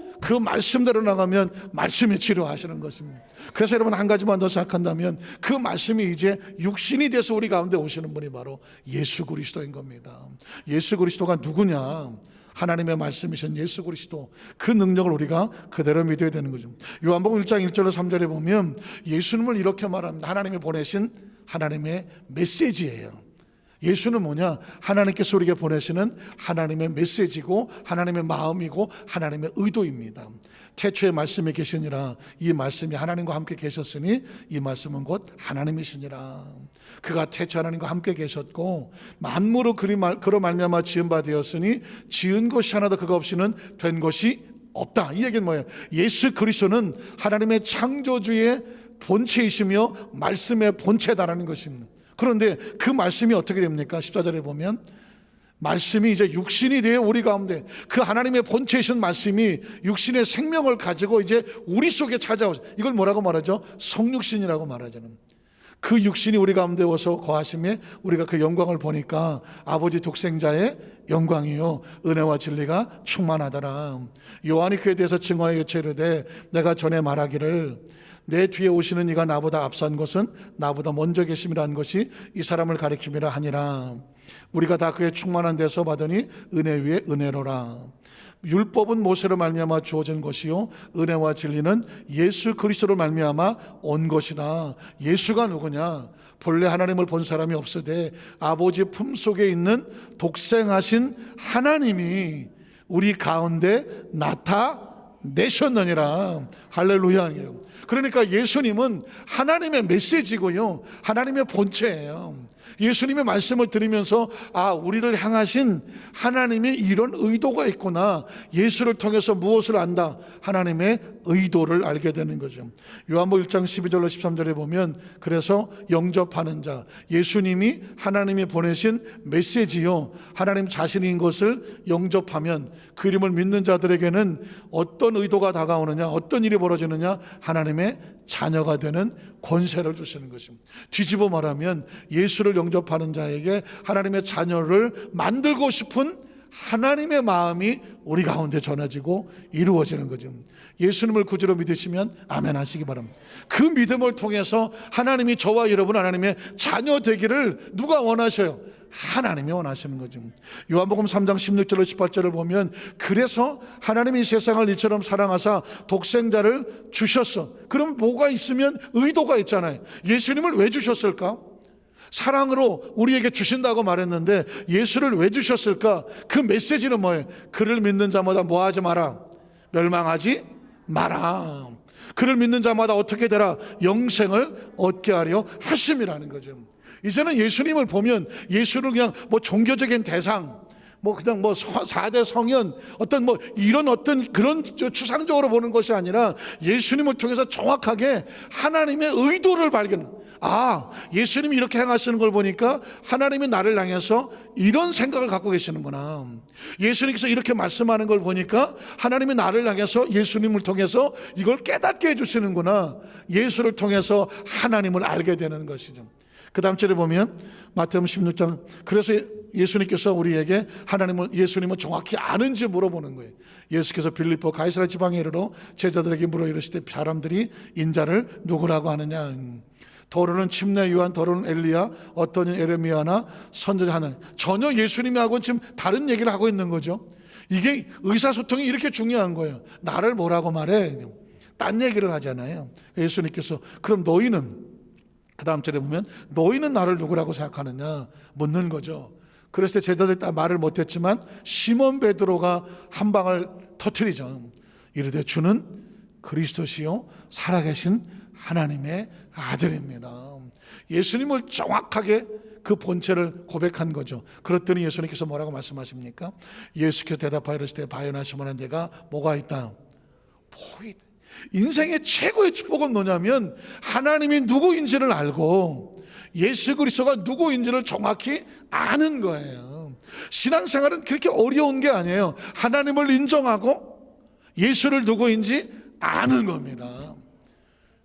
나가면 말씀이 치료하시는 것입니다. 그래서 여러분 한 가지만 더 생각한다면 그 말씀이 이제 육신이 돼서 우리 가운데 오시는 분이 바로 예수 그리스도인 겁니다. 예수 그리스도가 누구냐? 하나님의 말씀이신 예수 그리스도 그 능력을 우리가 그대로 믿어야 되는 거죠. 요한복음 1장 1절로 3절에 보면 예수님을 이렇게 말합니다. 하나님이 보내신 하나님의 메시지예요. 예수는 뭐냐? 하나님께서 우리에게 보내시는 하나님의 메시지고 하나님의 마음이고 하나님의 의도입니다. 태초에 말씀이 계시니라 이 말씀이 하나님과 함께 계셨으니 이 말씀은 곧 하나님이시니라. 그가 태초 하나님과 함께 계셨고 만물을 그로 말미암아 지은 바 되었으니 지은 것이 하나도 그가 없이는 된 것이 없다. 이 얘기는 뭐예요? 예수 그리스도는 하나님의 창조주의 본체이시며 말씀의 본체다라는 것입니다. 그런데 그 말씀이 어떻게 됩니까? 14절에 보면 말씀이 이제 육신이 되어 우리 가운데 그 하나님의 본체이신 말씀이 육신의 생명을 가지고 이제 우리 속에 찾아오죠. 이걸 뭐라고 말하죠? 성육신이라고 말하잖아요. 그 육신이 우리 가운데 와서 거하심에 우리가 그 영광을 보니까 아버지 독생자의 영광이요 은혜와 진리가 충만하더라. 요한이 그에 대해서 증언하여 이르되 내가 전에 말하기를 내 뒤에 오시는 이가 나보다 앞선 것은 나보다 먼저 계심이라는 것이 이 사람을 가리킴이라 하니라. 우리가 다 그의 충만한 데서 받으니 은혜 위에 은혜로라. 율법은 모세로 말미암아 주어진 것이요 은혜와 진리는 예수 그리스도로 말미암아 온 것이다. 예수가 누구냐? 본래 하나님을 본 사람이 없으되 아버지 품속에 있는 독생하신 하나님이 우리 가운데 나타나셨다. 내셨느니라. 할렐루야. 그러니까 예수님은 하나님의 메시지고요, 하나님의 본체예요. 예수님의 말씀을 들으면서 우리를 향하신 하나님의 이런 의도가 있구나, 예수를 통해서 무엇을 안다? 하나님의 의도를 알게 되는 거죠. 요한복음 1장 12절로 13절에 보면, 그래서 영접하는 자, 예수님이 하나님이 보내신 메시지요, 하나님 자신인 것을 영접하면 그 이름을 믿는 자들에게는 어떤 의도가 다가오느냐, 어떤 일이 벌어지느냐? 하나님의 자녀가 되는 권세를 주시는 것입니다. 뒤집어 말하면 예수를 영접하는 자에게 하나님의 자녀를 만들고 싶은 하나님의 마음이 우리 가운데 전해지고 이루어지는 거죠. 예수님을 구주로 믿으시면 아멘 하시기 바랍니다. 그 믿음을 통해서 하나님이 저와 여러분 하나님의 자녀 되기를 누가 원하셔요? 하나님이 원하시는 거죠. 요한복음 3장 16절로 18절을 보면, 그래서 하나님이 세상을 이처럼 사랑하사 독생자를 주셨어. 그럼 뭐가 있으면 의도가 있잖아요. 예수님을 왜 주셨을까? 사랑으로 우리에게 주신다고 말했는데 예수를 왜 주셨을까? 그 메시지는 뭐예요? 그를 믿는 자마다 뭐하지 마라? 멸망하지 마라. 그를 믿는 자마다 어떻게 되라? 영생을 얻게 하려 하심이라는 거죠. 이제는 예수님을 보면 예수를 그냥 종교적인 대상, 그냥 4대 성현, 이런 그런 추상적으로 보는 것이 아니라 예수님을 통해서 정확하게 하나님의 의도를 예수님이 이렇게 행하시는 걸 보니까 하나님이 나를 향해서 이런 생각을 갖고 계시는구나. 예수님께서 이렇게 말씀하는 걸 보니까 하나님이 나를 향해서 예수님을 통해서 이걸 깨닫게 해주시는구나. 예수를 통해서 하나님을 알게 되는 것이죠. 그 다음 절에 보면 마태복음 16장, 그래서 예수님께서 우리에게 예수님을 정확히 아는지 물어보는 거예요. 예수께서 빌립보 가이사랴 지방에 이르러 제자들에게 물어 이르시되 사람들이 인자를 누구라고 하느냐? 더러는 침례 요한, 더러는 엘리야, 어떤 에레미야나 선지자 하는, 전혀 예수님하고는 지금 다른 얘기를 하고 있는 거죠. 이게 의사소통이 이렇게 중요한 거예요. 나를 뭐라고 말해? 딴 얘기를 하잖아요. 예수님께서 그럼 너희는, 그 다음 절에 보면 너희는 나를 누구라고 생각하느냐 묻는 거죠. 그랬을 때 제자들이 다 말을 못했지만 시몬 베드로가 한 방을 터뜨리죠. 이르되 주는 그리스도시요 살아계신 하나님의 아들입니다. 예수님을 정확하게 그 본체를 고백한 거죠. 그랬더니 예수님께서 뭐라고 말씀하십니까? 예수께서 대답하여 이르시되 바요나 시몬아, 내가 뭐가 있다? 복이 있다. 인생의 최고의 축복은 뭐냐면 하나님이 누구인지를 알고 예수 그리스도가 누구인지를 정확히 아는 거예요. 신앙생활은 그렇게 어려운 게 아니에요. 하나님을 인정하고 예수를 누구인지 아는 겁니다.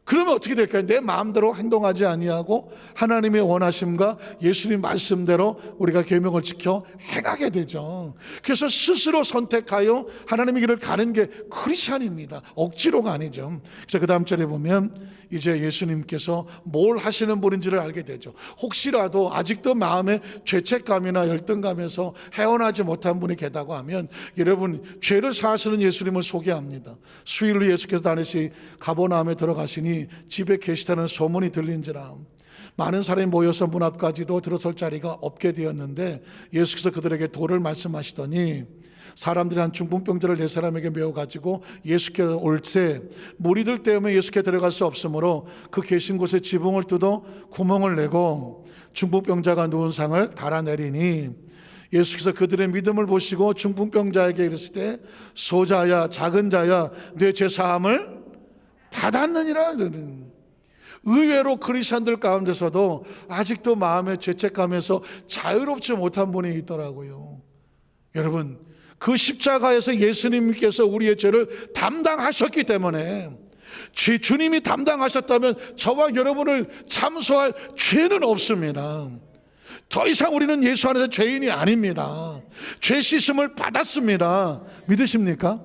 그러면 어떻게 될까요? 내 마음대로 행동하지 아니하고 하나님의 원하심과 예수님 말씀대로 우리가 계명을 지켜 행하게 되죠. 그래서 스스로 선택하여 하나님의 길을 가는 게 크리스찬입니다. 억지로가 아니죠. 그래서 그 다음 절에 보면 이제 예수님께서 뭘 하시는 분인지를 알게 되죠. 혹시라도 아직도 마음에 죄책감이나 열등감에서 헤어나지 못한 분이 계다고 하면, 여러분, 죄를 사하시는 예수님을 소개합니다. 수일로 예수께서 다니시 가버나움에 들어가시니 집에 계시다는 소문이 들린지라. 많은 사람이 모여서 문 앞까지도 들어설 자리가 없게 되었는데 예수께서 그들에게 도를 말씀하시더니, 사람들이 한 중풍병자를 4사람에게 메어 가지고 예수께서 올세 무리들 때문에 예수께 들어갈 수 없으므로 그 계신 곳에 지붕을 뜯어 구멍을 내고 중풍병자가 누운 상을 달아내리니, 예수께서 그들의 믿음을 보시고 중풍병자에게 이르시되 소자야, 작은 자야, 내 죄사함을 받았느니라. 의외로 크리스천들 가운데서도 아직도 마음의 죄책감에서 자유롭지 못한 분이 있더라고요. 여러분, 그 십자가에서 예수님께서 우리의 죄를 담당하셨기 때문에, 주님이 담당하셨다면 저와 여러분을 참소할 죄는 없습니다. 더 이상 우리는 예수 안에서 죄인이 아닙니다. 죄 씻음을 받았습니다. 믿으십니까?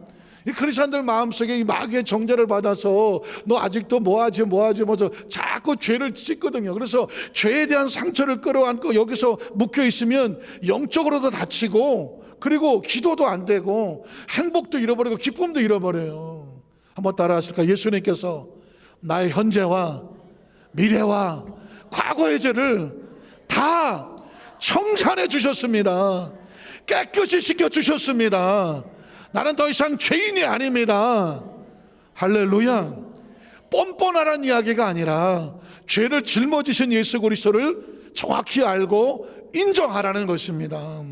이 크리스천들 마음속에 이 마귀의 정죄를 받아서 너 아직도 뭐하지 자꾸 죄를 짓거든요. 그래서 죄에 대한 상처를 끌어안고 여기서 묶여 있으면 영적으로도 다치고, 그리고 기도도 안 되고 행복도 잃어버리고 기쁨도 잃어버려요. 한번 따라 하실까요? 예수님께서 나의 현재와 미래와 과거의 죄를 다 청산해 주셨습니다. 깨끗이 씻겨 주셨습니다. 나는 더 이상 죄인이 아닙니다. 할렐루야. 뻔뻔하란 이야기가 아니라 죄를 짊어지신 예수 그리스도를 정확히 알고 인정하라는 것입니다.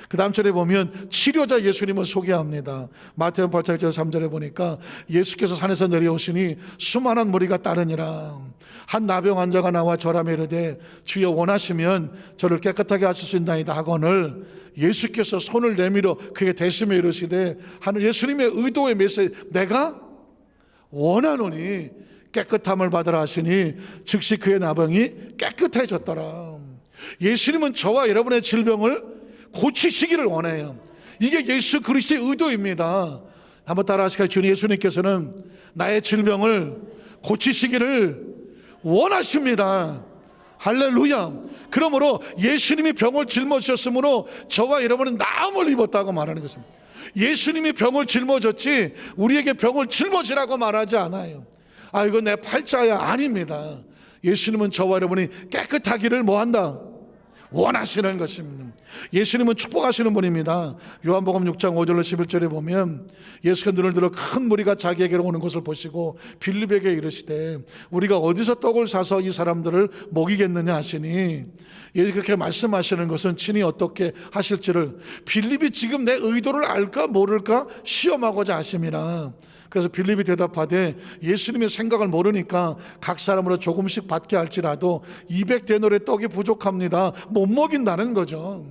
그 다음 절에 보면 치료자 예수님을 소개합니다. 마태복음 8장 3절에 보니까 예수께서 산에서 내려오시니 수많은 무리가 따르니라. 한 나병 환자가 나와 절하며 이르되 주여 원하시면 저를 깨끗하게 하실 수 있나이다 하거늘 예수께서 손을 내밀어 그에게 대시며 이르시되 하는 예수님의 의도의 메시지, 내가 원하노니 깨끗함을 받으라 하시니 즉시 그의 나병이 깨끗해졌더라. 예수님은 저와 여러분의 질병을 고치시기를 원해요. 이게 예수 그리스도의 의도입니다. 한번 따라하실까요? 주님 예수님께서는 나의 질병을 고치시기를 원하십니다. 할렐루야. 그러므로 예수님이 병을 짊어지셨으므로 저와 여러분은 나음을 입었다고 말하는 것입니다. 예수님이 병을 짊어졌지 우리에게 병을 짊어지라고 말하지 않아요. 아, 이거 내 팔자야. 아닙니다. 예수님은 저와 여러분이 깨끗하기를 뭐한다? 원하시는 것입니다. 예수님은 축복하시는 분입니다. 요한복음 6장 5절로 11절에 보면 예수가 눈을 들어 큰 무리가 자기에게로 오는 것을 보시고 빌립에게 이르시되 우리가 어디서 떡을 사서 이 사람들을 먹이겠느냐 하시니, 그렇게 말씀하시는 것은 친히 어떻게 하실지를 빌립이 지금 내 의도를 알까 모를까 시험하고자 하심이라. 그래서 빌립이 대답하되 예수님의 생각을 모르니까 각 사람으로 조금씩 받게 할지라도 200데나리의 떡이 부족합니다. 못 먹인다는 거죠.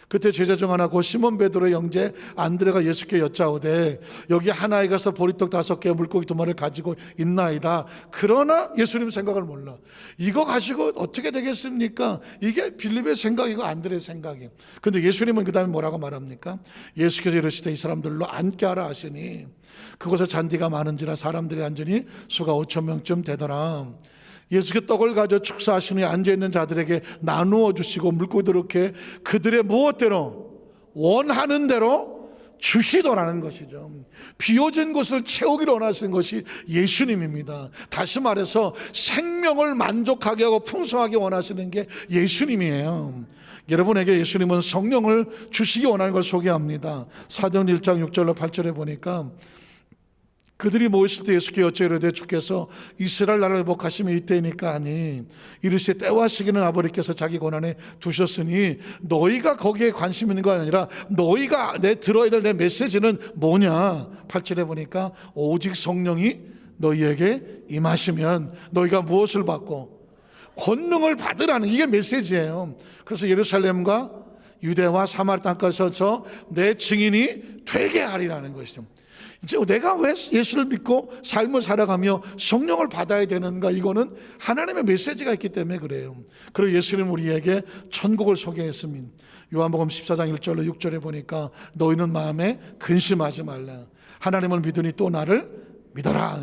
그때 제자 중 하나 곧 시몬 베드로의 형제 안드레가 예수께 여짜오되 여기 한 아이가 서 보리떡 5개 물고기 2마리를 가지고 있나이다. 그러나 예수님 생각을 몰라. 이거 가지고 어떻게 되겠습니까? 이게 빌립의 생각이고 안드레의 생각이에요. 근데 예수님은 그 다음에 뭐라고 말합니까? 예수께서 이르시되 이 사람들로 앉게 하라 하시니 그곳에 잔디가 많은지라 사람들이 앉으니 수가 5,000명쯤 되더라. 예수께 떡을 가져 축사하시니 앉아있는 자들에게 나누어 주시고 물고기도 이렇게 그들의 무엇대로 원하는 대로 주시더라는 것이죠. 비워진 곳을 채우기를 원하시는 것이 예수님입니다. 다시 말해서 생명을 만족하게 하고 풍성하게 원하시는 게 예수님이에요. 여러분에게 예수님은 성령을 주시기 원하는 걸 소개합니다. 사도행전 1장 6절로 8절에 보니까 그들이 모였을 때 예수께 여쭤 이르되 주께서 이스라엘 나라를 회복하심이 이때이니까 하니 이르시되 때와 시기는 아버지께서 자기 권한에 두셨으니 너희가 거기에 관심 있는 거 아니라 너희가 들어야 될 내 메시지는 뭐냐. 8절에 보니까 오직 성령이 너희에게 임하시면 너희가 무엇을 받고 권능을 받으라는 이게 메시지예요. 그래서 예루살렘과 유대와 사마리아 땅까지 서서 내 증인이 되게 하리라는 것이죠. 이제 내가 왜 예수를 믿고 삶을 살아가며 성령을 받아야 되는가? 이거는 하나님의 메시지가 있기 때문에 그래요. 그리고 예수님은 우리에게 천국을 소개했습니다. 요한복음 14장 1절로 6절에 보니까 너희는 마음에 근심하지 말라. 하나님을 믿으니 또 나를 믿어라.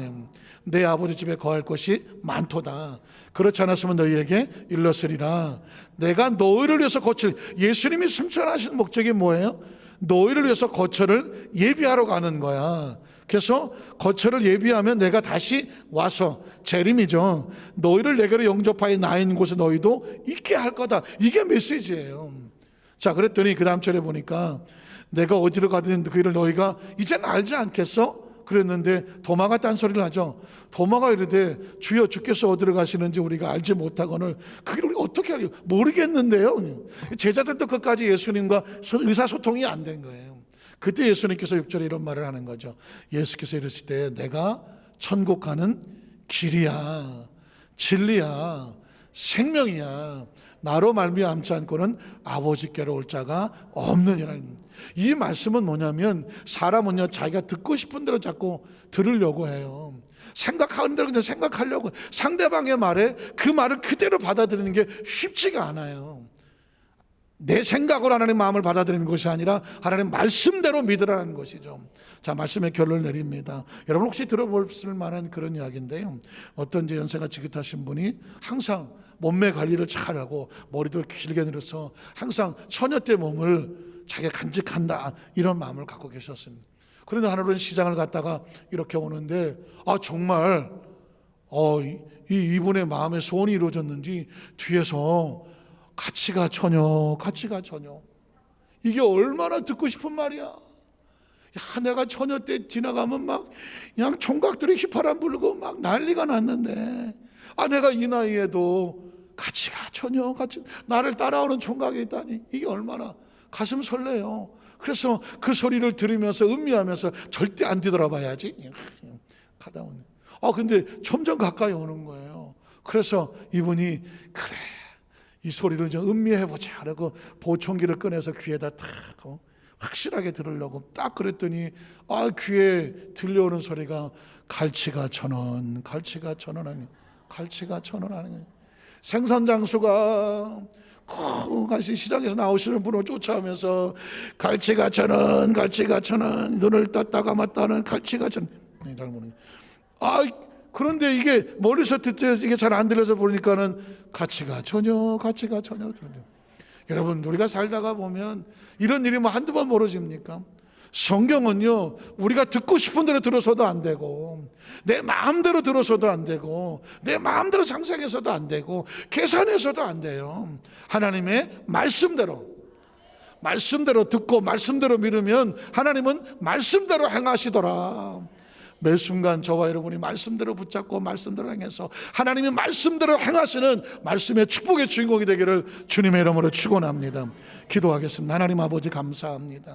내 아버지 집에 거할 것이 많도다. 그렇지 않았으면 너희에게 일렀으리라. 내가 너희를 위해서 거칠, 예수님이 승천하신 목적이 뭐예요? 너희를 위해서 거처를 예비하러 가는 거야. 그래서 거처를 예비하면 내가 다시 와서, 재림이죠, 너희를 내게로 영접하여 나 있는 곳에 너희도 있게 할 거다. 이게 메시지예요. 자, 그랬더니 그 다음 절에 보니까 내가 어디로 가든 그 일을 너희가 이제는 알지 않겠어? 그랬는데 도마가 딴소리를 하죠. 도마가 이르되 주여 주께서 어디로 가시는지 우리가 알지 못하거늘 그 길을 어떻게 알고 모르겠는데요. 제자들도 끝까지 예수님과 의사소통이 안 된 거예요. 그때 예수님께서 6절에 이런 말을 하는 거죠. 예수께서 이르시되 내가 천국 가는 길이야 진리야 생명이야 나로 말미암지 않고는 아버지께로 올 자가 없느니라. 이 말씀은 뭐냐면 사람은요 자기가 듣고 싶은 대로 자꾸 들으려고 해요. 생각하는 대로 그냥 생각하려고, 상대방의 말에 그 말을 그대로 받아들이는 게 쉽지가 않아요. 내 생각으로 하나님 마음을 받아들이는 것이 아니라 하나님 말씀대로 믿으라는 것이죠. 자, 말씀의 결론을 내립니다. 여러분 혹시 들어보실 만한 그런 이야기인데요, 어떤 이제 연세가 지긋하신 분이 항상 몸매 관리를 잘하고 머리도 길게 늘어서 항상 처녀 때 몸을 자기가 간직한다 이런 마음을 갖고 계셨습니다. 그런데 하루는 시장을 갔다가 이렇게 오는데 정말 이분의 마음의 소원이 이루어졌는지 뒤에서 같이 가 처녀 같이 가 처녀, 이게 얼마나 듣고 싶은 말이야. 내가 처녀 때 지나가면 막 그냥 총각들이 휘파람 불고 막 난리가 났는데, 내가 이 나이에도 같이 가 처녀 같이 나를 따라오는 총각이 있다니, 이게 얼마나 가슴 설레요. 그래서 그 소리를 들으면서 음미하면서 절대 안 뒤돌아봐야지 가다 오네. 근데 점점 가까이 오는 거예요. 그래서 이분이 그래 이 소리를 좀 음미해보자 그러고 보청기를 꺼내서 귀에다 탁 확실하게 들으려고 딱 그랬더니 귀에 들려오는 소리가 갈치가 1,000원, 갈치가 1,000원 하는, 갈치가 1,000원 하는 거예요. 생선장수가 같이 시장에서 나오시는 분을 쫓아오면서 갈치가 1,000원, 갈치가 1,000원, 눈을 떴다 감았다는 갈치가 1,000원. 잘 모르는. 그런데 이게 멀리서 듣지 이게 잘 안 들려서 보니까는 가치가 전혀 들려요. 여러분, 우리가 살다가 보면 이런 일이 뭐 한두 번 벌어집니까? 성경은요, 우리가 듣고 싶은 대로 들어서도 안 되고, 내 마음대로 들어서도 안 되고, 내 마음대로 상상해서도 안 되고, 계산해서도 안 돼요. 하나님의 말씀대로 듣고 말씀대로 믿으면 하나님은 말씀대로 행하시더라. 매 순간 저와 여러분이 말씀대로 붙잡고 말씀대로 행해서 하나님이 말씀대로 행하시는 말씀의 축복의 주인공이 되기를 주님의 이름으로 축원합니다. 기도하겠습니다. 하나님 아버지 감사합니다.